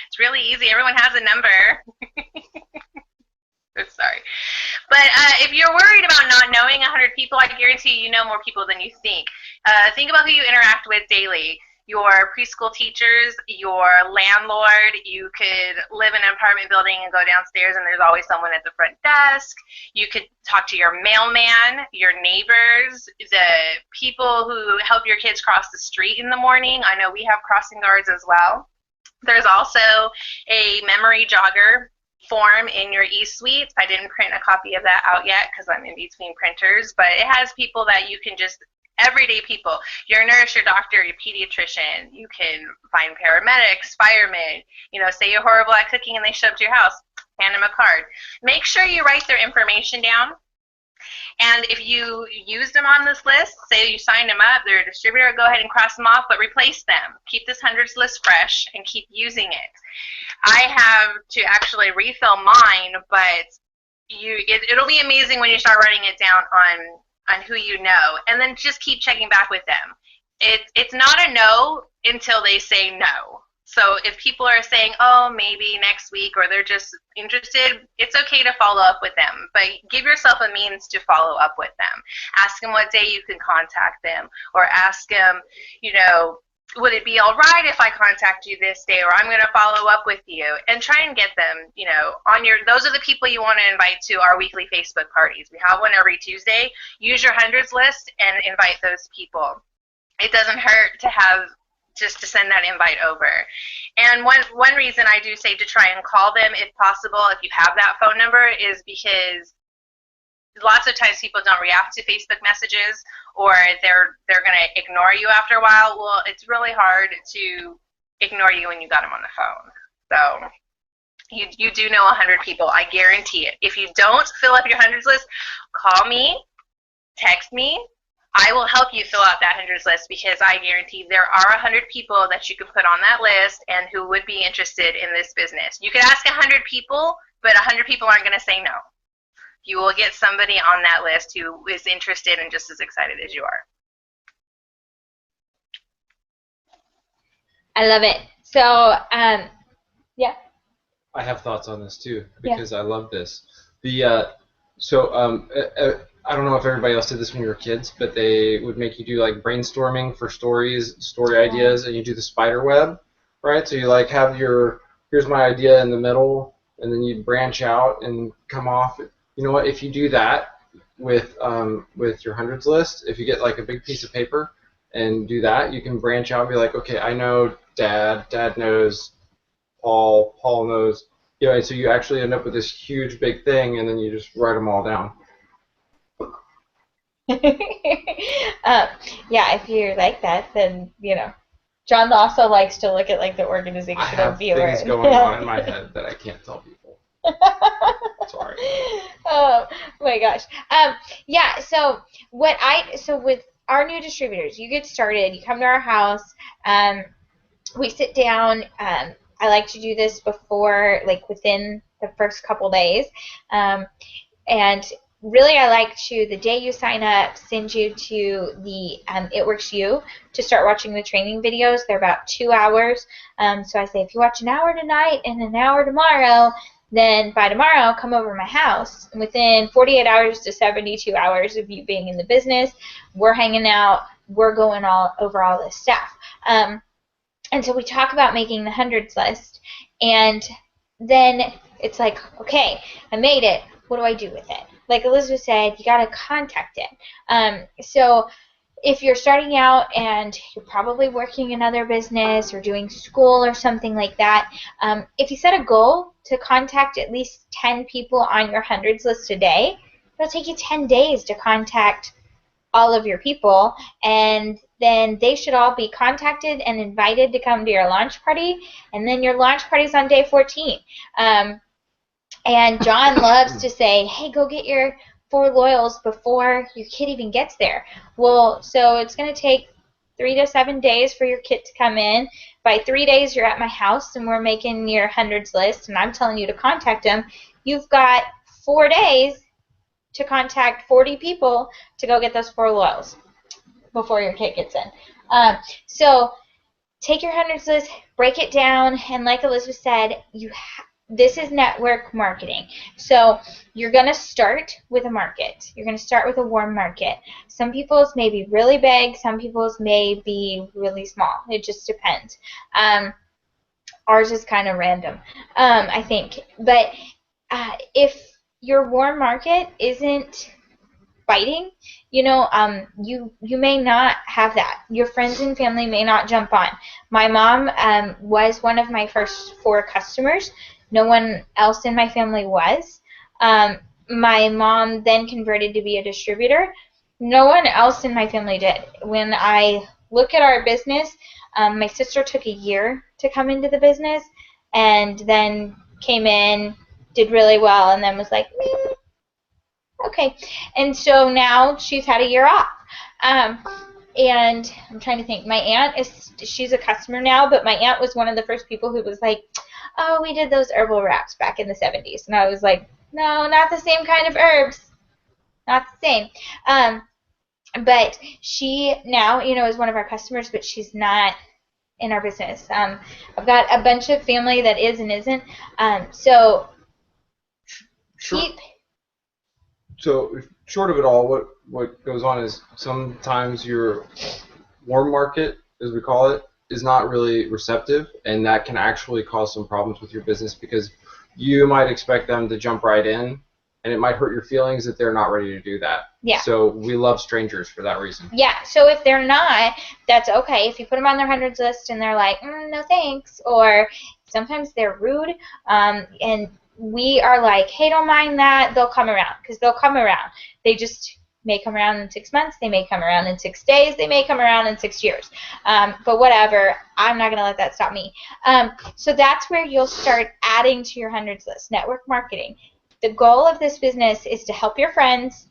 It's really easy. Everyone has a number. Sorry. But if you're worried about not knowing 100 people, I guarantee you know more people than you think. Think about who you interact with daily. Your preschool teachers, your landlord. You could live in an apartment building and go downstairs and there's always someone at the front desk. You could talk to your mailman, your neighbors, the people who help your kids cross the street in the morning. I know we have crossing guards as well. There's also a memory jogger form in your eSuite. I didn't print a copy of that out yet because I'm in between printers, but it has people that you can just, everyday people, your nurse, your doctor, your pediatrician, you can find paramedics, firemen, say you're horrible at cooking and they show up to your house, hand them a card. Make sure you write their information down. And if you use them on this list, say you signed them up, they're a distributor, go ahead and cross them off, but replace them. Keep this hundreds list fresh and keep using it. I have to actually refill mine, but it'll be amazing when you start writing it down on who you know, and then just keep checking back with them. It's not a no until they say no. So if people are saying, oh, maybe next week, or they're just interested, it's okay to follow up with them. But give yourself a means to follow up with them. Ask them what day you can contact them, or ask them, would it be all right if I contact you this day, or I'm going to follow up with you, and try and get them, those are the people you want to invite to our weekly Facebook parties. We have one every Tuesday. Use your hundreds list and invite those people. It doesn't hurt to have just to send that invite over. And one reason I do say to try and call them if possible, if you have that phone number, is because lots of times people don't react to Facebook messages, or they're going to ignore you after a while. Well, it's really hard to ignore you when you got them on the phone. So you do know 100 people, I guarantee it. If you don't fill up your hundreds list, call me, text me. I will help you fill out that hundreds list, because I guarantee there are 100 people that you can put on that list and who would be interested in this business. You could ask 100 people, but 100 people aren't going to say no. You will get somebody on that list who is interested and just as excited as you are. I love it. So, yeah. I have thoughts on this too, Yeah. because I love this. I don't know if everybody else did this when you were kids, but they would make you do like brainstorming for story ideas, and you do the spider web, right? So you have here's my idea in the middle, and then you branch out and come off. You know what? If you do that with your hundreds list, if you get like a big piece of paper and do that, you can branch out and be like, okay, I know Dad knows Paul knows, and so you actually end up with this huge big thing, and then you just write them all down. Yeah, if you're like that, then John also likes to look at the organizational I have viewer. things going on in my head that I can't tell people. Sorry. Oh my gosh. Yeah. So with our new distributors, you get started. You come to our house. We sit down. I like to do this before, within the first couple days, and really, I like to, the day you sign up, send you to the It Works You to start watching the training videos. They're about 2 hours. So I say, if you watch an hour tonight and an hour tomorrow, then by tomorrow, come over to my house. And within 48 hours to 72 hours of you being in the business, we're hanging out, we're going over all this stuff. And so we talk about making the hundreds list. And then it's like, okay, I made it. What do I do with it? Like Elizabeth said, you got to contact it. So if you're starting out and you're probably working another business or doing school or something like that, if you set a goal to contact at least 10 people on your hundreds list a day, it'll take you 10 days to contact all of your people, and then they should all be contacted and invited to come to your launch party, and then your launch party's on day 14. And John loves to say, hey, go get your 4 loyals before your kid even gets there. Well, so it's going to take 3 to 7 days for your kid to come in. By 3 days, you're at my house, and we're making your hundreds list, and I'm telling you to contact them. You've got 4 days to contact 40 people to go get those 4 loyals before your kid gets in. So take your hundreds list, break it down, and like Elizabeth said, this is network marketing. So you're going to start with a market. You're going to start with a warm market. Some people's may be really big. Some people's may be really small. It just depends. Ours is kind of random, I think. But if your warm market isn't biting, you may not have that. Your friends and family may not jump on. My mom was one of my first 4 customers. No one else in my family was. My mom then converted to be a distributor. No one else in my family did. When I look at our business, my sister took a year to come into the business and then came in, did really well, and then was like, meh. Okay, and so now she's had a year off. And I'm trying to think. My aunt she's a customer now, but my aunt was one of the first people who was like, oh, we did those herbal wraps back in the 70s. And I was like, no, not the same kind of herbs. Not the same. But she now, is one of our customers, but she's not in our business. I've got a bunch of family that is and isn't. So keep... So short of it all, what goes on is sometimes your warm market, as we call it, is not really receptive, and that can actually cause some problems with your business because you might expect them to jump right in, and it might hurt your feelings that they're not ready to do that. Yeah. So we love strangers for that reason. Yeah. So if they're not, that's okay. If you put them on their hundreds list and they're like, no thanks, or sometimes they're rude, and we are like, hey, don't mind that, they'll come around, because they'll come around. They just may come around in 6 months, they may come around in 6 days, they may come around in 6 years. But whatever, I'm not going to let that stop me. So that's where you'll start adding to your hundreds list, network marketing. The goal of this business is to help your friends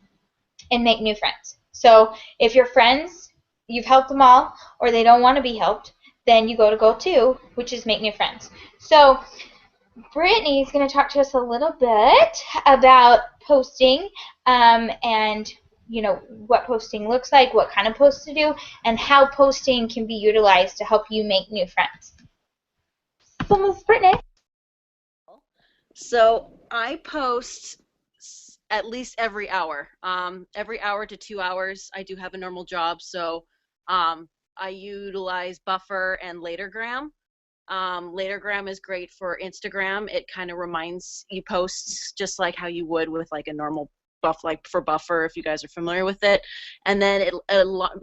and make new friends. So if your friends, you've helped them all, or they don't want to be helped, then you go to goal 2, which is make new friends. So Brittany is going to talk to us a little bit about posting and what posting looks like, what kind of posts to do, and how posting can be utilized to help you make new friends. So Ms. Brittany. So I post at least every hour to 2 hours. I do have a normal job, so I utilize Buffer and Latergram. Latergram is great for Instagram. It kind of reminds you posts just like how you would with like a normal like for Buffer, if you guys are familiar with it. And then it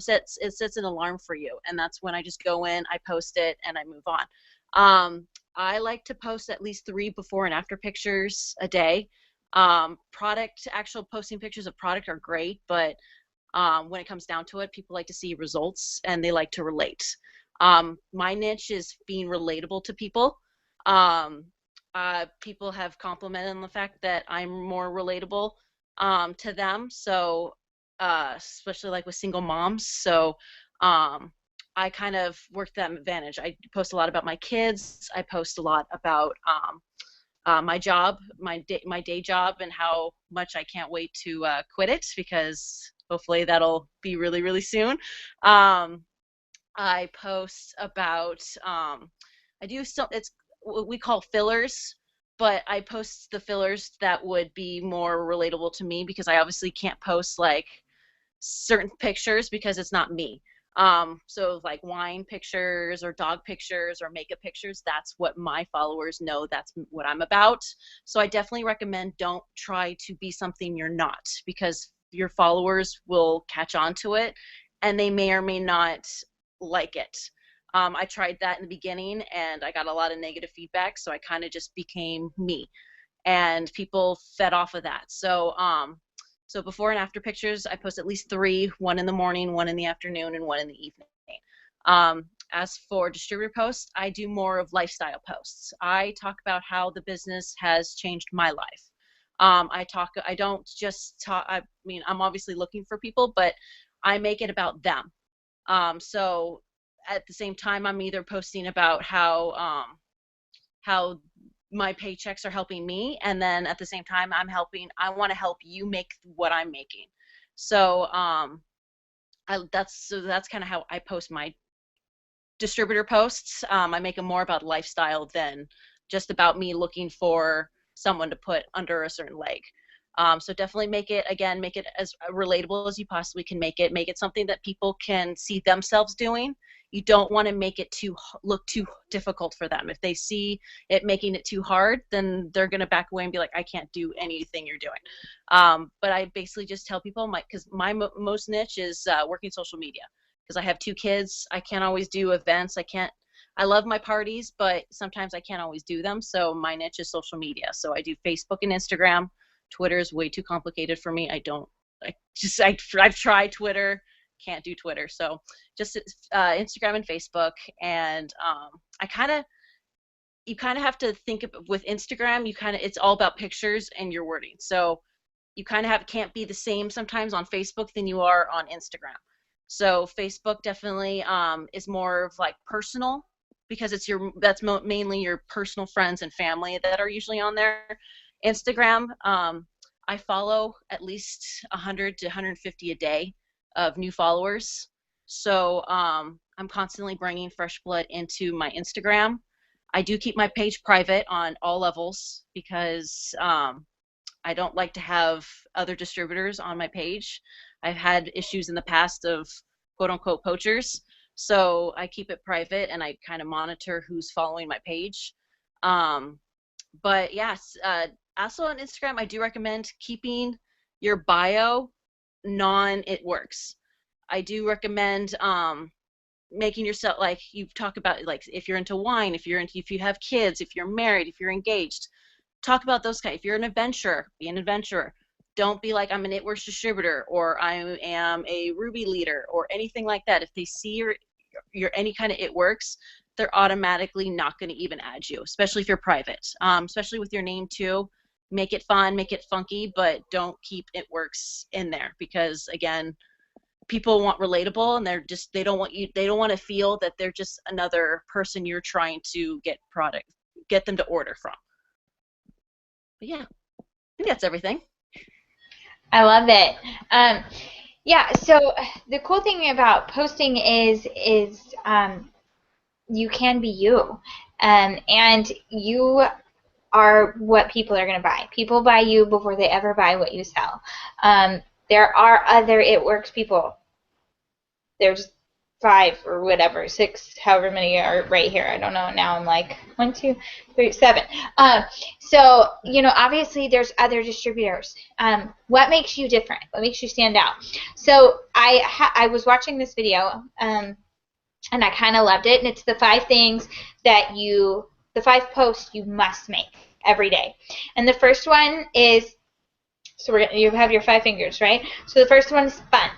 sets an alarm for you, and that's when I just go in, I post it, and I move on. I like to post at least 3 before and after pictures a day. Actual posting pictures of product are great, but when it comes down to it, people like to see results and they like to relate. My niche is being relatable to people. People have complimented on the fact that I'm more relatable to them, so especially like with single moms. So I kind of work that advantage. I post a lot about my kids. I post a lot about my job, my day job, and how much I can't wait to quit it, because hopefully that'll be really, really soon. I post about it's what we call fillers, but I post the fillers that would be more relatable to me, because I obviously can't post like certain pictures because it's not me. So like wine pictures or dog pictures or makeup pictures, that's what my followers know, that's what I'm about. So I definitely recommend don't try to be something you're not, because your followers will catch on to it and they may or may not like it. I tried that in the beginning and I got a lot of negative feedback, so I kind of just became me, and people fed off of that. So so before and after pictures, I post at least 3, one in the morning, one in the afternoon, and one in the evening. As for distributor posts, I do more of lifestyle posts. I talk about how the business has changed my life. I don't just talk, I mean, I'm obviously looking for people, but I make it about them. So at the same time, I'm either posting about how my paychecks are helping me, and then at the same time, I want to help you make what I'm making. So that's kind of how I post my distributor posts. I make them more about lifestyle than just about me looking for someone to put under a certain leg. So definitely make it as relatable as you possibly can make it. Make it something that people can see themselves doing. You don't want to make it look too difficult for them. If they see it making it too hard, then they're going to back away and be like, I can't do anything you're doing. But I basically just tell people, because my most niche is working social media, because I have 2 kids. I can't always do events. I love my parties, but sometimes I can't always do them. So my niche is social media. So I do Facebook and Instagram. Twitter is way too complicated for me. I've tried Twitter, can't do Twitter. So just Instagram and Facebook. And you kind of have to think with Instagram, it's all about pictures and your wording. So you kind of can't be the same sometimes on Facebook than you are on Instagram. So Facebook definitely is more of like personal, because that's mainly your personal friends and family that are usually on there. Instagram, I follow at least 100 to 150 a day of new followers. So I'm constantly bringing fresh blood into my Instagram. I do keep my page private on all levels, because I don't like to have other distributors on my page. I've had issues in the past of quote unquote poachers. So I keep it private and I kind of monitor who's following my page. But yes, also on Instagram, I do recommend keeping your bio it works. I do recommend making yourself, like you talk about, like if you're into wine, if you have kids, if you're married, if you're engaged, talk about those kind. If you're an adventurer, be an adventurer. Don't be like, I'm an It Works distributor, or I am a Ruby leader, or anything like that. If they see you're any kind of It Works, they're automatically not going to even add you, especially if you're private. Especially with your name too. Make it fun, make it funky, but don't keep It Works in there, because again, people want relatable, and they don't want to feel that they're just another person you're trying to get them to order from. But yeah, I think that's everything. I love it. Yeah, so the cool thing about posting is you can be you, and you are what people are going to buy. People buy you before they ever buy what you sell. There are other It Works people. There's 5 or whatever, 6, however many are right here. I don't know. Now I'm like 1, 2, 3, 7. So, obviously there's other distributors. What makes you different? What makes you stand out? So I was watching this video, and I kind of loved it. And it's the 5 things the 5 posts you must make every day. And the first one is, so you have your 5 fingers, right? So the first one is fun.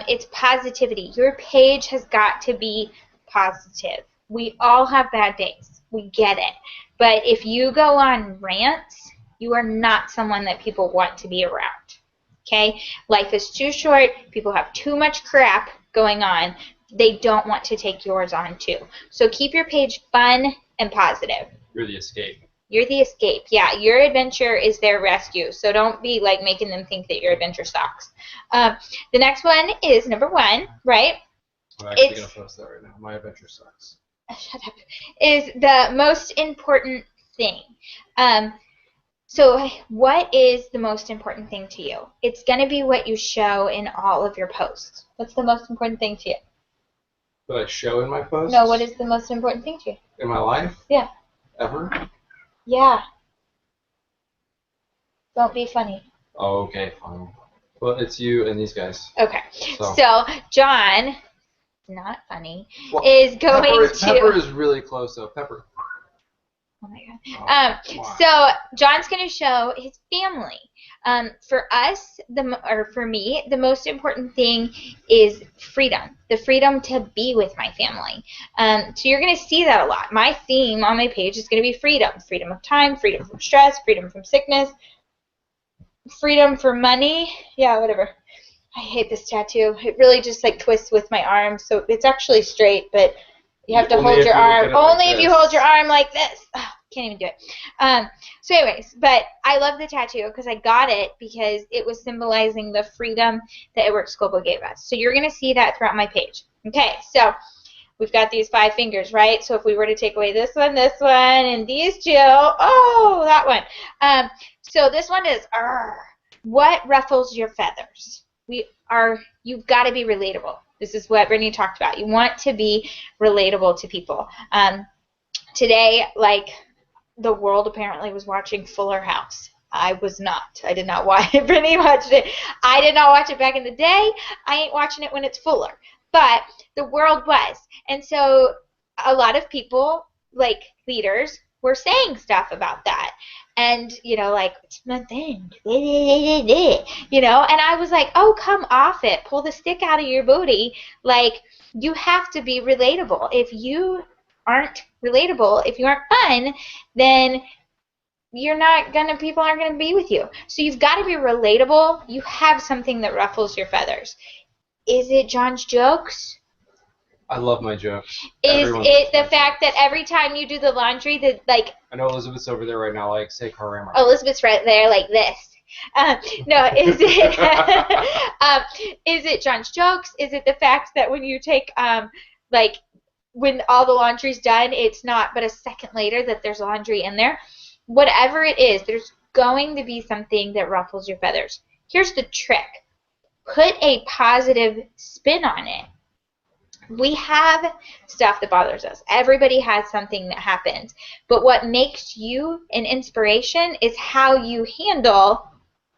It's positivity. Your page has got to be positive. We all have bad days. We get it. But if you go on rants, you are not someone that people want to be around. Okay? Life is too short. People have too much crap going on. They don't want to take yours on too. So keep your page fun and positive. You're the escape. You're the escape. Yeah, your adventure is their rescue. So don't be like making them think that your adventure sucks. The next one is number 1, right? I'm actually going to post that right now. My adventure sucks. Shut up. Is the most important thing. So what is the most important thing to you? It's going to be what you show in all of your posts. What's the most important thing to you? What I show in my posts? No, what is the most important thing to you? In my life? Yeah. Ever? Yeah. Don't be funny. Oh, okay, fine. Well, it's you and these guys. Okay. So, So John, not funny, well, is going Pepper is really close though. Pepper. Oh my God. Come on. So John's going to show his family. For us, for me, the most important thing is freedom. The freedom to be with my family. So you're going to see that a lot. My theme on my page is going to be freedom. Freedom of time, freedom from stress, freedom from sickness, freedom for money. Yeah, whatever. I hate this tattoo. It really just like twists with my arm. So it's actually straight, but you have to Only hold if your you look arm. at it like Only if you this. hold your arm like this. Ugh, can't even do it. So anyways, but I love the tattoo because I got it because it was symbolizing the freedom that It Works Global gave us. So you're going to see that throughout my page. Okay, so we've got these 5 fingers, right? So if we were to take away this one, and these 2, oh, that one. So this one is, what ruffles your feathers? You've got to be relatable. This is what Brittany talked about. You want to be relatable to people. Today, like, the world apparently was watching Fuller House. I was not. I did not watch it. Brittany watched it. I did not watch it back in the day. I ain't watching it when it's Fuller. But the world was. And so a lot of people, like leaders, were saying stuff about that. And, like, it's my thing. And I was like, oh, come off it. Pull the stick out of your booty. Like, you have to be relatable. If you aren't relatable, if you aren't fun, then people aren't gonna be with you. So you've got to be relatable. You have something that ruffles your feathers. Is it John's jokes? I love my jokes. Is Everyone it the loves my fact jokes. that every time you do the laundry, that like I know Elizabeth's over there right now, like, say Karama. Elizabeth's right there like this? No, is it is it John's jokes? Is it the fact that when you take like when all the laundry's done, it's not but a second later that there's laundry in there? Whatever it is, there's going to be something that ruffles your feathers. Here's the trick. Put a positive spin on it. We have stuff that bothers us. Everybody has something that happens. But what makes you an inspiration is how you handle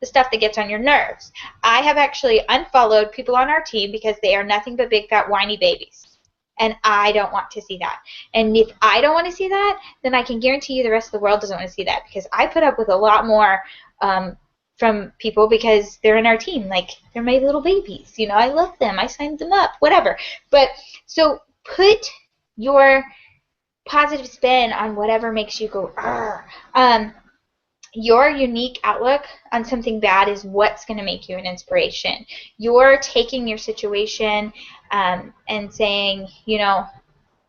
the stuff that gets on your nerves. I have actually unfollowed people on our team because they are nothing but big, fat, whiny babies. And I don't want to see that. And if I don't want to see that, then I can guarantee you the rest of the world doesn't want to see that, because I put up with a lot more from people because they're in our team. Like, they're my little babies. I love them. I signed them up, whatever. But so put your positive spin on whatever makes you go, argh. Your unique outlook on something bad is what's going to make you an inspiration. You're taking your situation and saying,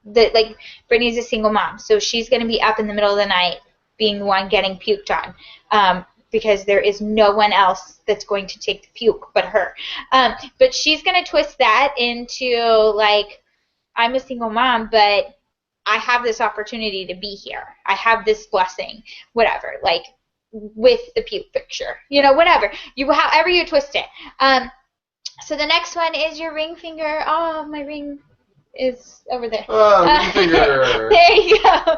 that, like, Brittany's a single mom, so she's going to be up in the middle of the night being the one getting puked on because there is no one else that's going to take the puke but her. But she's going to twist that into, like, I'm a single mom, but I have this opportunity to be here. I have this blessing, whatever, like, with the puke picture, whatever. However you twist it. So the next one is your ring finger. Oh, my ring is over there. Ring finger. There you go.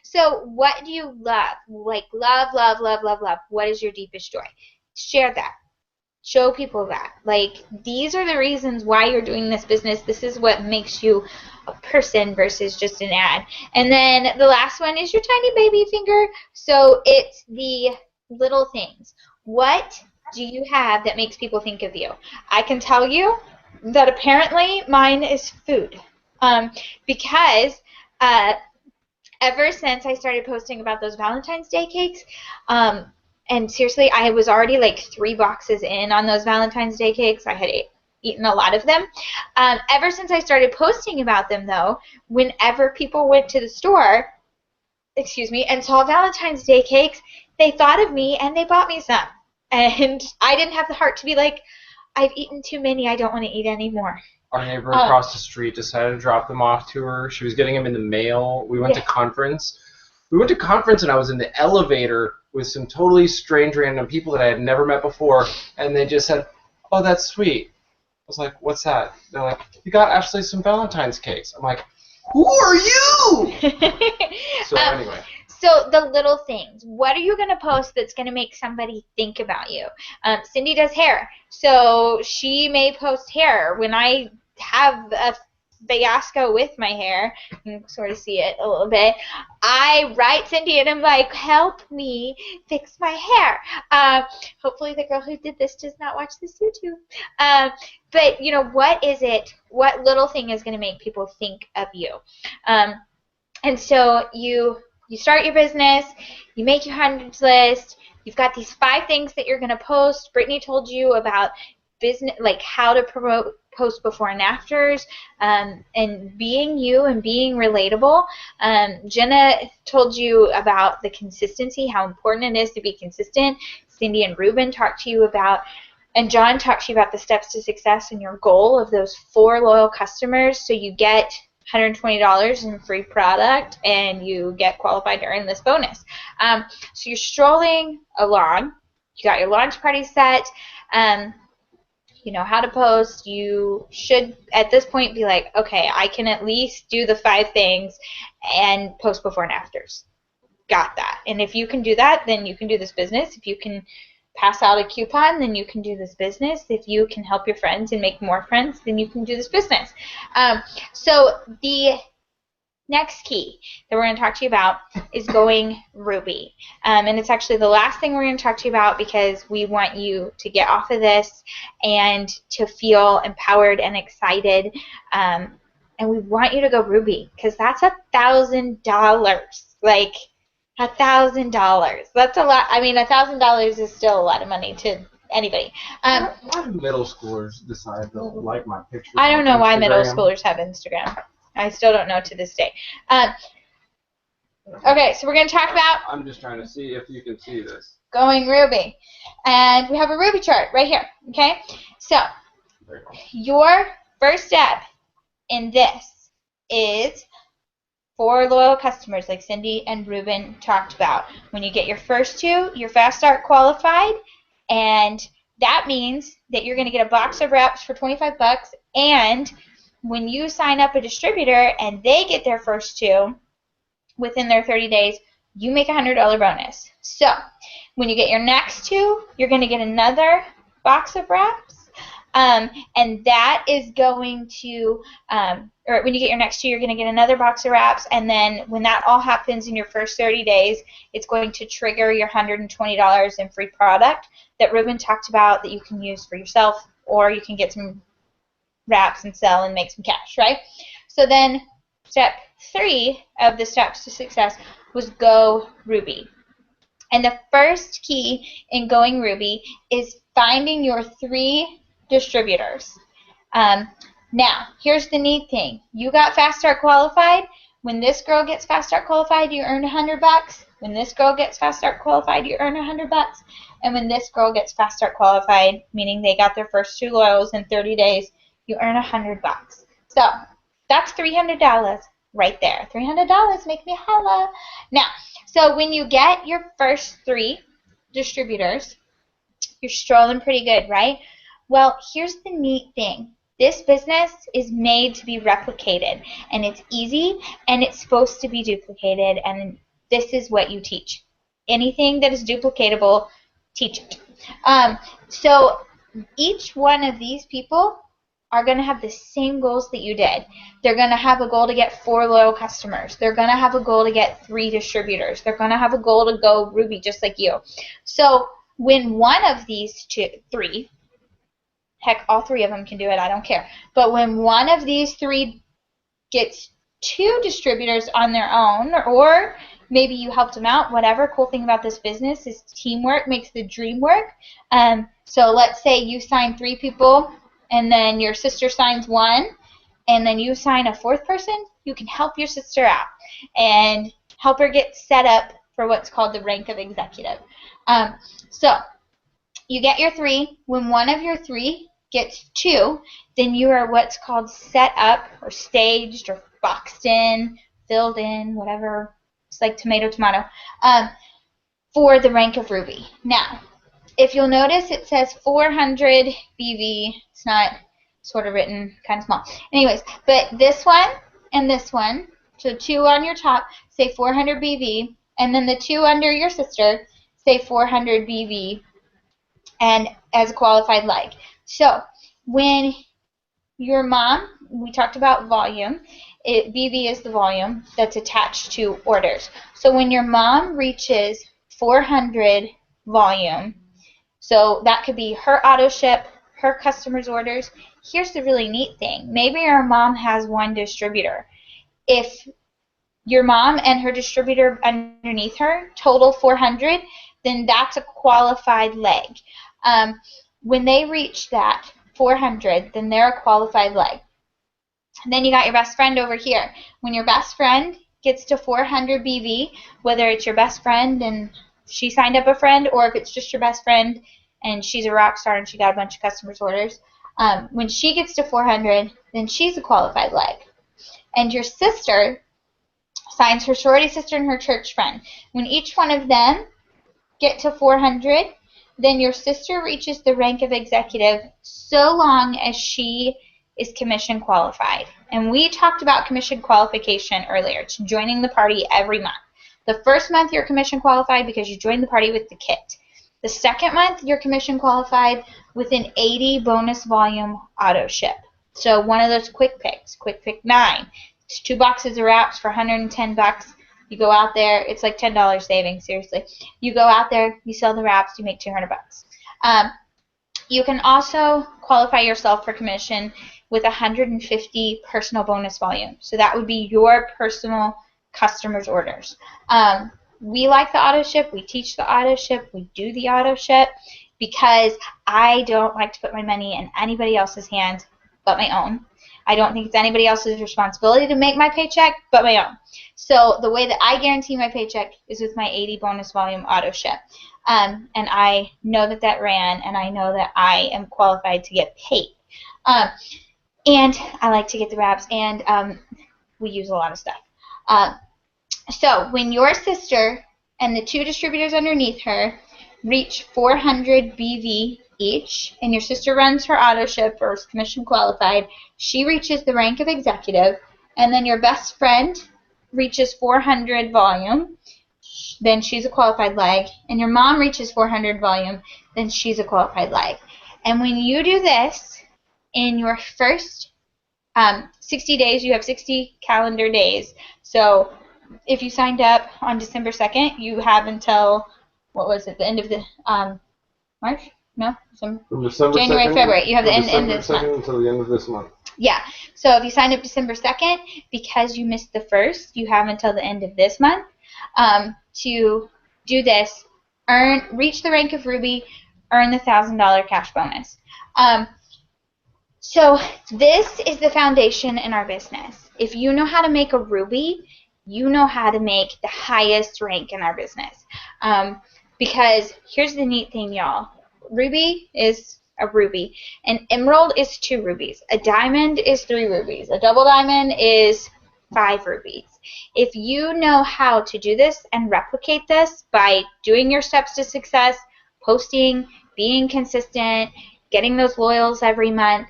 So what do you love? Like, love. What is your deepest joy? Share that. Show people that. Like, these are the reasons why you're doing this business. This is what makes you a person versus just an ad. And then the last one is your tiny baby finger. So it's the little things. What do you have that makes people think of you? I can tell you that apparently mine is food. Because ever since I started posting about those Valentine's Day cakes, and seriously, I was already like 3 boxes in on those Valentine's Day cakes. I had eaten a lot of them. Ever since I started posting about them, though, whenever people went to the store, and saw Valentine's Day cakes, they thought of me and they bought me some. And I didn't have the heart to be like, I've eaten too many, I don't want to eat anymore. Our neighbor across the street decided to drop them off to her. She was getting them in the mail. We went to conference. And I was in the elevator with some totally strange random people that I had never met before, and they just said, oh, that's sweet. I was like, what's that? They're like, you got Ashley some Valentine's cakes. I'm like, who are you? So anyway. So the little things. What are you going to post that's going to make somebody think about you? Cindy does hair, so she may post hair. When I have a fiasco with my hair, you can sort of see it a little bit, I write Cindy and I'm like, help me fix my hair. Hopefully the girl who did this does not watch this YouTube. But you know, what is it? What little thing is going to make people think of you? And so you start your business, you make your hundreds list, you've got these 5 things that you're going to post. Brittany told you about business, like how to promote post before and afters, and being you and being relatable. Jenna told you about the consistency, how important it is to be consistent. Cindy and Ruben talked to you about, and John talked to you about the steps to success and your goal of those 4 loyal customers, so you get $120 in free product and you get qualified to earn this bonus. So you're strolling along, you got your launch party set, you know how to post. You should at this point be like, okay, I can at least do the 5 things and post before and afters. Got that. And if you can do that, then you can do this business. If you can pass out a coupon, then you can do this business. If you can help your friends and make more friends, then you can do this business. So the next key that we're going to talk to you about is going Ruby. And it's actually the last thing we're going to talk to you about, because we want you to get off of this and to feel empowered and excited. And we want you to go Ruby, because that's $1,000. Like, $1,000. That's a lot. I mean, $1,000 is still a lot of money to anybody. Why do middle schoolers decide to like my picture? I don't know why middle Instagram? schoolers have Instagram. I still don't know to this day. Okay, so we're going to talk about I'm just trying to see if you can see this. going Ruby. And we have a Ruby chart right here. Okay? So There you go. your first step in this is 4 loyal customers, like Cindy and Ruben talked about. When you get your first 2, you're fast start qualified, and that means that you're going to get a box of reps for $25, and when you sign up a distributor and they get their first 2 within their 30 days, you make a $100 bonus. So when you get your next 2, you're going to get another box of reps. And that is going to, or when you get your next 2, you're going to get another box of wraps. And then when that all happens in your first 30 days, it's going to trigger your $120 in free product that Ruben talked about that you can use for yourself, or you can get some wraps and sell and make some cash, right? So then step 3 of the steps to success was go Ruby. And the first key in going Ruby is finding your 3 distributors. Now, here's the neat thing. You got Fast Start qualified. When this girl gets Fast Start qualified, you earn $100. When this girl gets Fast Start qualified, you earn $100. And when this girl gets Fast Start qualified, meaning they got their first 2 loyals in 30 days, you earn $100. So that's $300 right there. $300, make me holla. Now, so when you get your first 3 distributors, you're strolling pretty good, right? Well, here's the neat thing. This business is made to be replicated, and it's easy, and it's supposed to be duplicated, and this is what you teach. Anything that is duplicatable, teach it. So each one of these people are going to have the same goals that you did. They're going to have a goal to get 4 loyal customers. They're going to have a goal to get 3 distributors. They're going to have a goal to go Ruby just like you. So when one of these 3, heck, all 3 of them can do it, I don't care. But when one of these 3 gets 2 distributors on their own, or maybe you helped them out, whatever. Cool thing about this business is teamwork makes the dream work. So let's say you sign 3 people, and then your sister signs 1, and then you sign a 4th person. You can help your sister out and help her get set up for what's called the rank of executive. So you get your 3. When one of your 3 gets 2, then you are what's called set up or staged or boxed in, filled in, whatever. It's like tomato, for the rank of Ruby. Now, if you'll notice, it says 400 BV. It's not sort of written kind of small. Anyways, but this one and this one, so 2 on your top, say 400 BV. and then the two under your sister say 400 BV and as a qualified leg. So when your mom, we talked about volume, BV is the volume that's attached to orders. So when your mom reaches 400 volume, so that could be her auto ship, her customers' orders. Here's the really neat thing. Maybe your mom has one distributor. If your mom and her distributor underneath her total 400, then that's a qualified leg. When they reach that 400, then they're a qualified leg. And then you got your best friend over here. When your best friend gets to 400 BV, whether it's your best friend and she signed up a friend, or if it's just your best friend and she's a rock star and she got a bunch of customers' orders, when she gets to 400, then she's a qualified leg. And your sister signs her sorority sister and her church friend. When each one of them get to 400, then your sister reaches the rank of executive so long as she is commission qualified. And we talked about commission qualification earlier. It's joining the party every month. The first month you're commission qualified because you joined the party with the kit. The second month you're commission qualified with an 80 bonus volume auto ship. So one of those quick picks, quick pick 9. It's 2 boxes of wraps for 110 bucks. You go out there, it's like $10 savings, seriously. You go out there, you sell the wraps, you make 200 bucks. You can also qualify yourself for commission with 150 personal bonus volume. So that would be your personal customers' orders. We like the auto ship, we teach the auto ship, we do the auto ship because I don't like to put my money in anybody else's hands but my own. I don't think it's anybody else's responsibility to make my paycheck but my own. So the way that I guarantee my paycheck is with my 80 bonus volume auto ship. And I know that that ran, and I know that I am qualified to get paid. And I like to get the wraps, and we use a lot of stuff. So when your sister and the 2 distributors underneath her reach 400 BV each, and your sister runs her auto ship or is commission qualified, she reaches the rank of executive, and then your best friend reaches 400 volume, then she's a qualified leg, and your mom reaches 400 volume, then she's a qualified leg. And when you do this in your first 60 days, you have 60 calendar days. So if you signed up on December 2nd, you have until, what was it, the end of the March? No? From December January, 2nd, February. You have the end December of this month. 2nd until the end of this month. Yeah. So if you signed up December 2nd, because you missed the first, you have until the end of this month to do this, reach the rank of Ruby, earn the $1,000 cash bonus. So this is the foundation in our business. If you know how to make a Ruby, you know how to make the highest rank in our business. Because here's the neat thing, y'all. Ruby is a ruby. An emerald is 2 rubies. A diamond is 3 rubies. A double diamond is 5 rubies. If you know how to do this and replicate this by doing your steps to success, posting, being consistent, getting those loyals every month,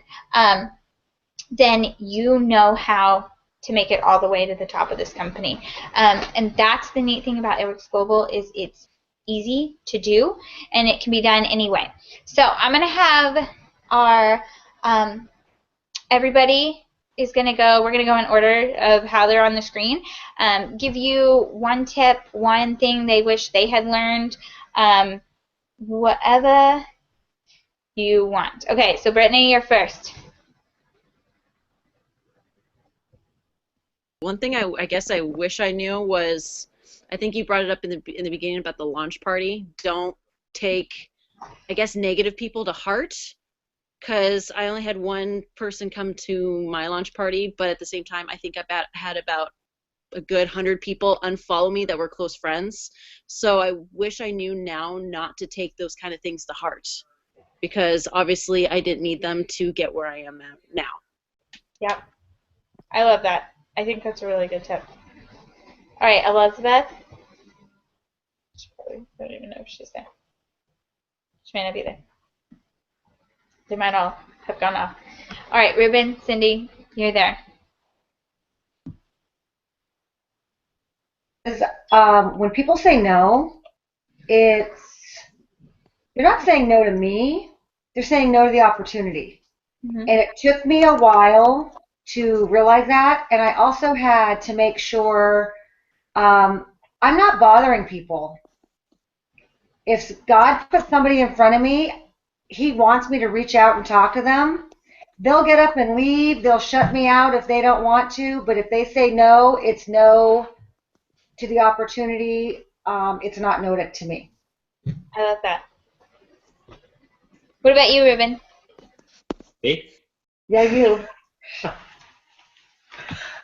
then you know how to make it all the way to the top of this company. And that's the neat thing about Airworks Global is it's easy to do, and it can be done anyway. So I'm going to have our, everybody is going to go, we're going to go in order of how they're on the screen, give you one tip, one thing they wish they had learned, whatever you want. Okay, so Brittany, you're first. One thing I guess I wish I knew was, I think you brought it up in the beginning about the launch party. Don't take, I guess, negative people to heart, because I only had one person come to my launch party, but at the same time, I think I had about a good 100 people unfollow me that were close friends. So I wish I knew now not to take those kind of things to heart, because obviously I didn't need them to get where I am at now. Yep. I love that. I think that's a really good tip. All right, Elizabeth. I don't even know if she's there. She may not be there. They might all have gone off. All right, Ruben, Cindy, you're there. when people say no, they're not saying no to me. They're saying no to the opportunity. Mm-hmm. And it took me a while to realize that. And I also had to make sure I'm not bothering people. If God puts somebody in front of me, He wants me to reach out and talk to them. They'll get up and leave. They'll shut me out if they don't want to. But if they say no, it's no to the opportunity. It's not no to me. I love that. What about you, Ruben? Me? Yeah, you.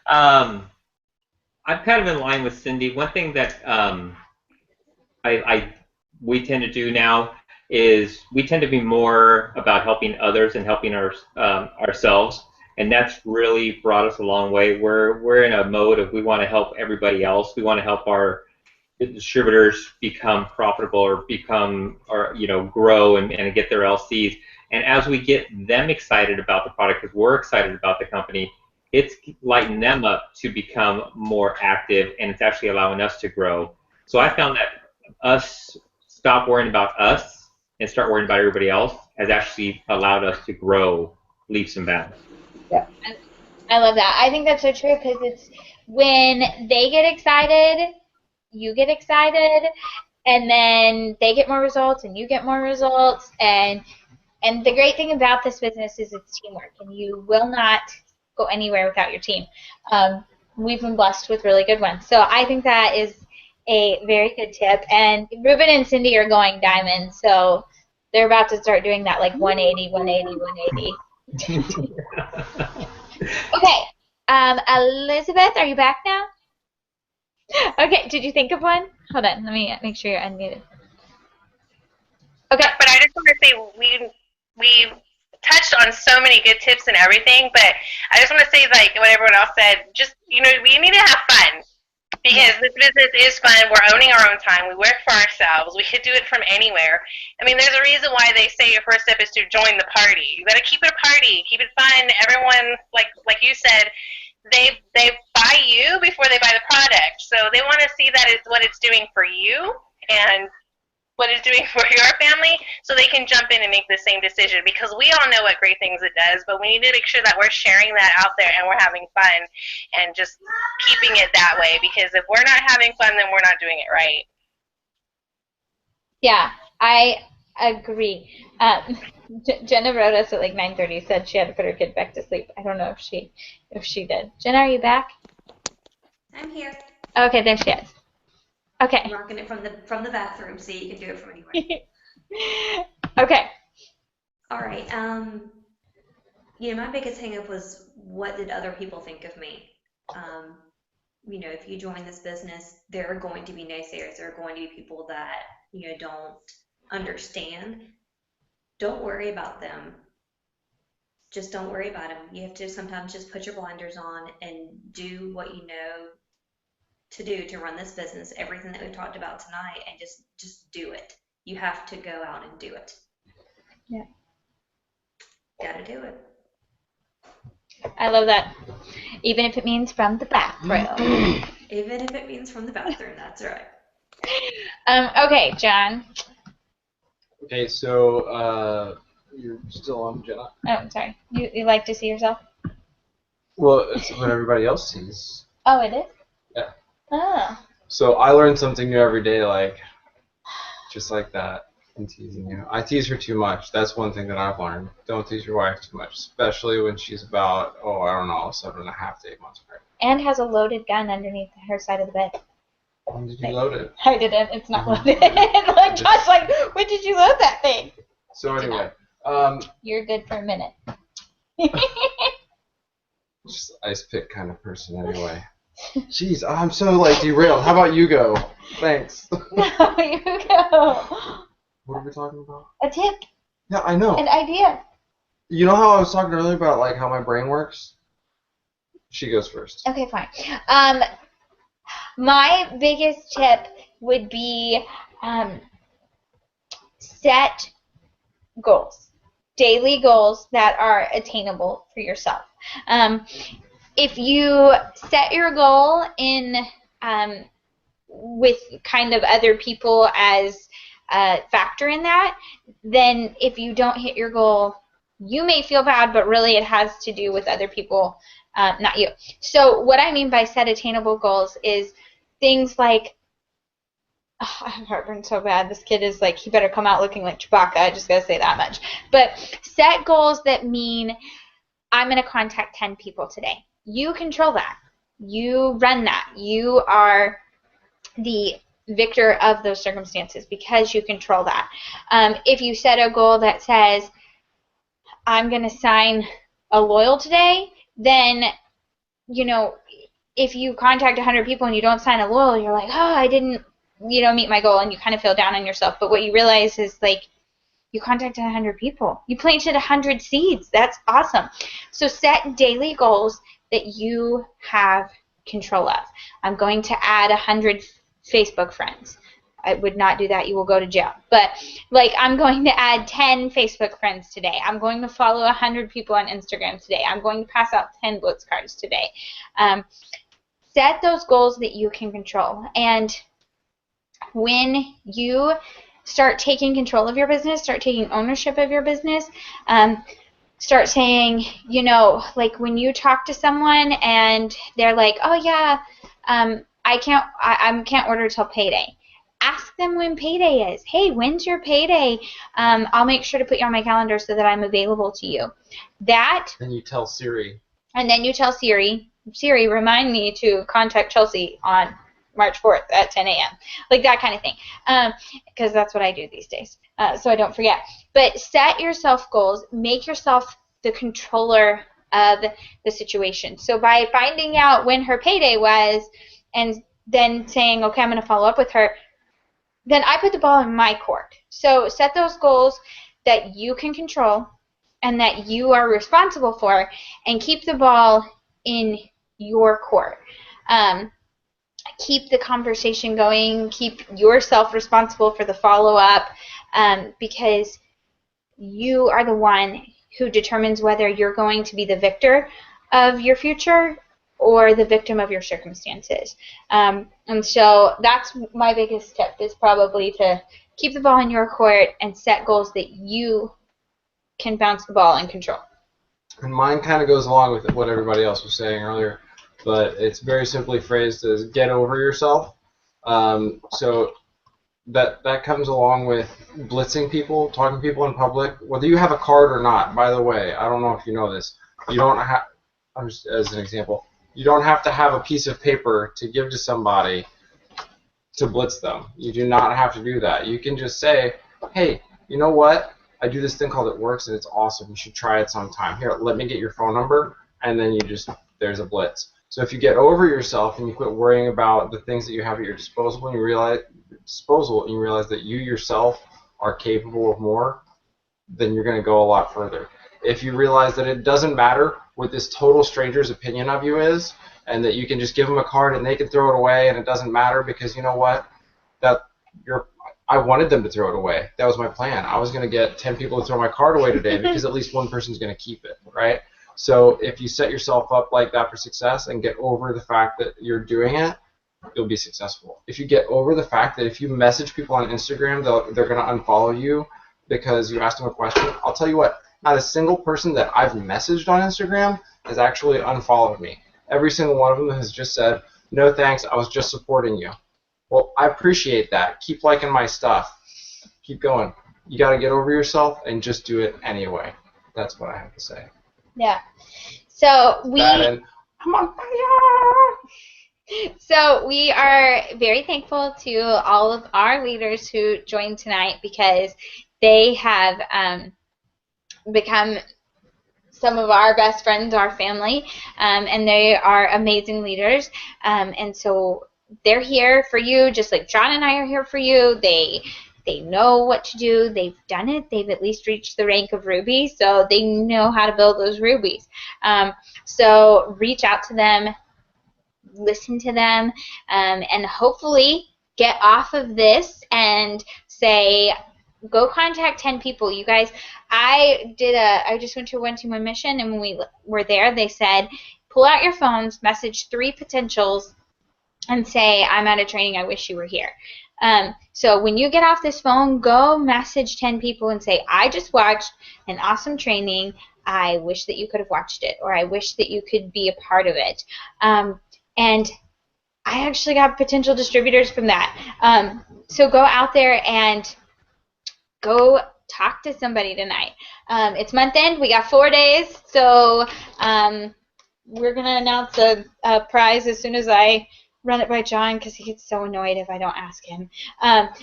I'm kind of in line with Cindy. One thing that we tend to do now is we tend to be more about helping others and helping ourselves, and that's really brought us a long way. We're in a mode of we want to help everybody else. We want to help our distributors become profitable or grow and get their LCs. And as we get them excited about the product, because we're excited about the company, it's lighting them up to become more active, and it's actually allowing us to grow. So I found that us stop worrying about us and start worrying about everybody else has actually allowed us to grow leaps and bounds. Yeah. I love that. I think that's so true because it's when they get excited, you get excited, and then they get more results and you get more results. And the great thing about this business is it's teamwork, and you will not go anywhere without your team. We've been blessed with really good ones. So I think that is a very good tip. And Ruben and Cindy are going diamond, so they're about to start doing that like 180, 180, 180. Okay. Elizabeth, are you back now? Okay, did you think of one? Hold on, let me make sure you're unmuted. Okay. But I just want to say we touched on so many good tips and everything, but I just want to say, like what everyone else said, just, we need to have fun. Because this business is fun. We're owning our own time. We work for ourselves. We could do it from anywhere. I mean, there's a reason why they say your first step is to join the party. You got to keep it a party, keep it fun. Everyone, like you said, they buy you before they buy the product. So they want to see that it's what it's doing for you and what it's doing for your family, so they can jump in and make the same decision, because we all know what great things it does, but we need to make sure that we're sharing that out there and we're having fun and just keeping it that way, because if we're not having fun, then we're not doing it right. Yeah, I agree. Jenna wrote us at like 9:30, said she had to put her kid back to sleep. I don't know if she did. Jenna, are you back? I'm here. Okay, there she is. Okay. I'm rocking it from the bathroom, so you can do it from anywhere. Okay. All right. My biggest hang-up was, what did other people think of me? If you join this business, there are going to be naysayers. There are going to be people that don't understand. Don't worry about them. Just don't worry about them. You have to sometimes just put your blinders on and do what you know to do to run this business, everything that we've talked about tonight, and just do it. You have to go out and do it. Yeah. Gotta do it. I love that. Even if it means from the bathroom. Even if it means from the bathroom, that's right. Okay, John. Okay, so you're still on, Jenna. Oh, I'm sorry. You like to see yourself? Well, it's what everybody else sees. Oh, it is? Yeah. Oh. So I learn something new every day, just like that. I'm teasing you. I tease her too much. That's one thing that I've learned. Don't tease your wife too much, especially when she's about, 7.5 to 8 months pregnant. And has a loaded gun underneath her side of the bed. When did you load it? I didn't. It's not loaded. Like Josh, when did you load that thing? So anyway, you're good for a minute. Just ice pick kind of person anyway. Jeez, I'm so derailed. How about you go? Thanks. No, you go. What are we talking about? A tip. Yeah, I know. An idea. You know how I was talking earlier about how my brain works? She goes first. Okay, fine. My biggest tip would be set goals. Daily goals that are attainable for yourself. If you set your goal in with kind of other people as a factor in that, then if you don't hit your goal, you may feel bad, but really it has to do with other people, not you. So what I mean by set attainable goals is things like, oh, I have heartburn so bad. This kid is like, he better come out looking like Chewbacca. I just gotta say that much. But set goals that mean I'm gonna contact 10 people today. You control that. You run that. You are the victor of those circumstances because you control that. If you set a goal that says I'm gonna sign a loyal today, then if you contact 100 people and you don't sign a loyal, you're like, oh, I didn't meet my goal, and you kind of feel down on yourself. But what you realize is, like, you contacted 100 people. You planted 100 seeds. That's awesome. So set daily goals that you have control of. I'm going to add 100 Facebook friends. I would not do that. You will go to jail. But, like, I'm going to add 10 Facebook friends today. I'm going to follow 100 people on Instagram today. I'm going to pass out 10 Blitz cards today. Set those goals that you can control. And when you start taking control of your business, start taking ownership of your business, start saying, like when you talk to someone and they're like, oh yeah, I can't order till payday. Ask them when payday is. Hey, when's your payday? I'll make sure to put you on my calendar so that I'm available to you. Then you tell Siri. And then you tell Siri, remind me to contact Chelsea on March 4th at 10 a.m. Like that kind of thing. Because that's what I do these days. So I don't forget. But set yourself goals. Make yourself the controller of the situation. So by finding out when her payday was and then saying, okay, I'm going to follow up with her, then I put the ball in my court. So set those goals that you can control and that you are responsible for, and keep the ball in your court. Keep the conversation going. Keep yourself responsible for the follow-up, because you are the one who determines whether you're going to be the victor of your future or the victim of your circumstances. And so that's my biggest tip, is probably to keep the ball in your court and set goals that you can bounce the ball and control. And mine kind of goes along with what everybody else was saying earlier, but it's very simply phrased as get over yourself. So that comes along with blitzing people, talking to people in public, whether you have a card or not. By the way, I don't know if you know this. You don't have, just as an example, you don't have to have a piece of paper to give to somebody to blitz them. You do not have to do that. You can just say, hey, you know what? I do this thing called It Works, and it's awesome. You should try it sometime. Here, let me get your phone number, and then there's a blitz. So if you get over yourself and you quit worrying about the things that you have at your disposal, and you realize that you yourself are capable of more, then you're going to go a lot further. If you realize that it doesn't matter what this total stranger's opinion of you is, and that you can just give them a card and they can throw it away, and it doesn't matter because you know what? I wanted them to throw it away. That was my plan. I was going to get 10 people to throw my card away today because at least one person's going to keep it, right? So if you set yourself up like that for success and get over the fact that you're doing it, you'll be successful. If you get over the fact that if you message people on Instagram, they're going to unfollow you because you asked them a question, I'll tell you what, not a single person that I've messaged on Instagram has actually unfollowed me. Every single one of them has just said, no thanks, I was just supporting you. Well, I appreciate that. Keep liking my stuff. Keep going. You got to get over yourself and just do it anyway. That's what I have to say. Yeah. So I'm on fire. So we are very thankful to all of our leaders who joined tonight, because they have become some of our best friends, our family, and they are amazing leaders. And so they're here for you, just like John and I are here for you. They know what to do. They've done it. They've at least reached the rank of Ruby, so they know how to build those rubies. So reach out to them, listen to them, and hopefully get off of this and say, go contact 10 people. You guys, I just went to a one-to-one mission, and when we were there, they said, pull out your phones, message 3 potentials, and say, I'm at a training, I wish you were here. So when you get off this phone, go message 10 people and say, I just watched an awesome training. I wish that you could have watched it, or I wish that you could be a part of it. And I actually got potential distributors from that. So go out there and go talk to somebody tonight. It's month end. We got 4 days. So we're going to announce a prize as soon as I run it by John, because he gets so annoyed if I don't ask him.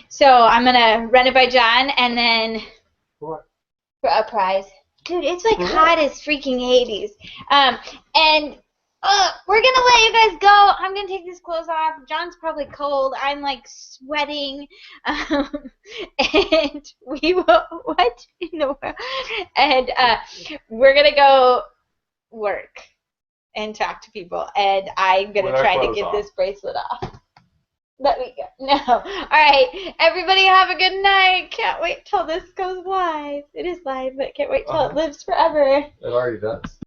So I'm going to run it by John, and then What? for a prize. Dude, it's like hot as freaking Hades. And we're going to let you guys go. I'm going to take these clothes off. John's probably cold. I'm like sweating. And we will, what in the world? And we're going to go work and talk to people. And I'm going to try to get this bracelet off. Let me go. No. All right. Everybody have a good night. Can't wait till this goes live. It is live, but can't wait till it lives forever. It already does.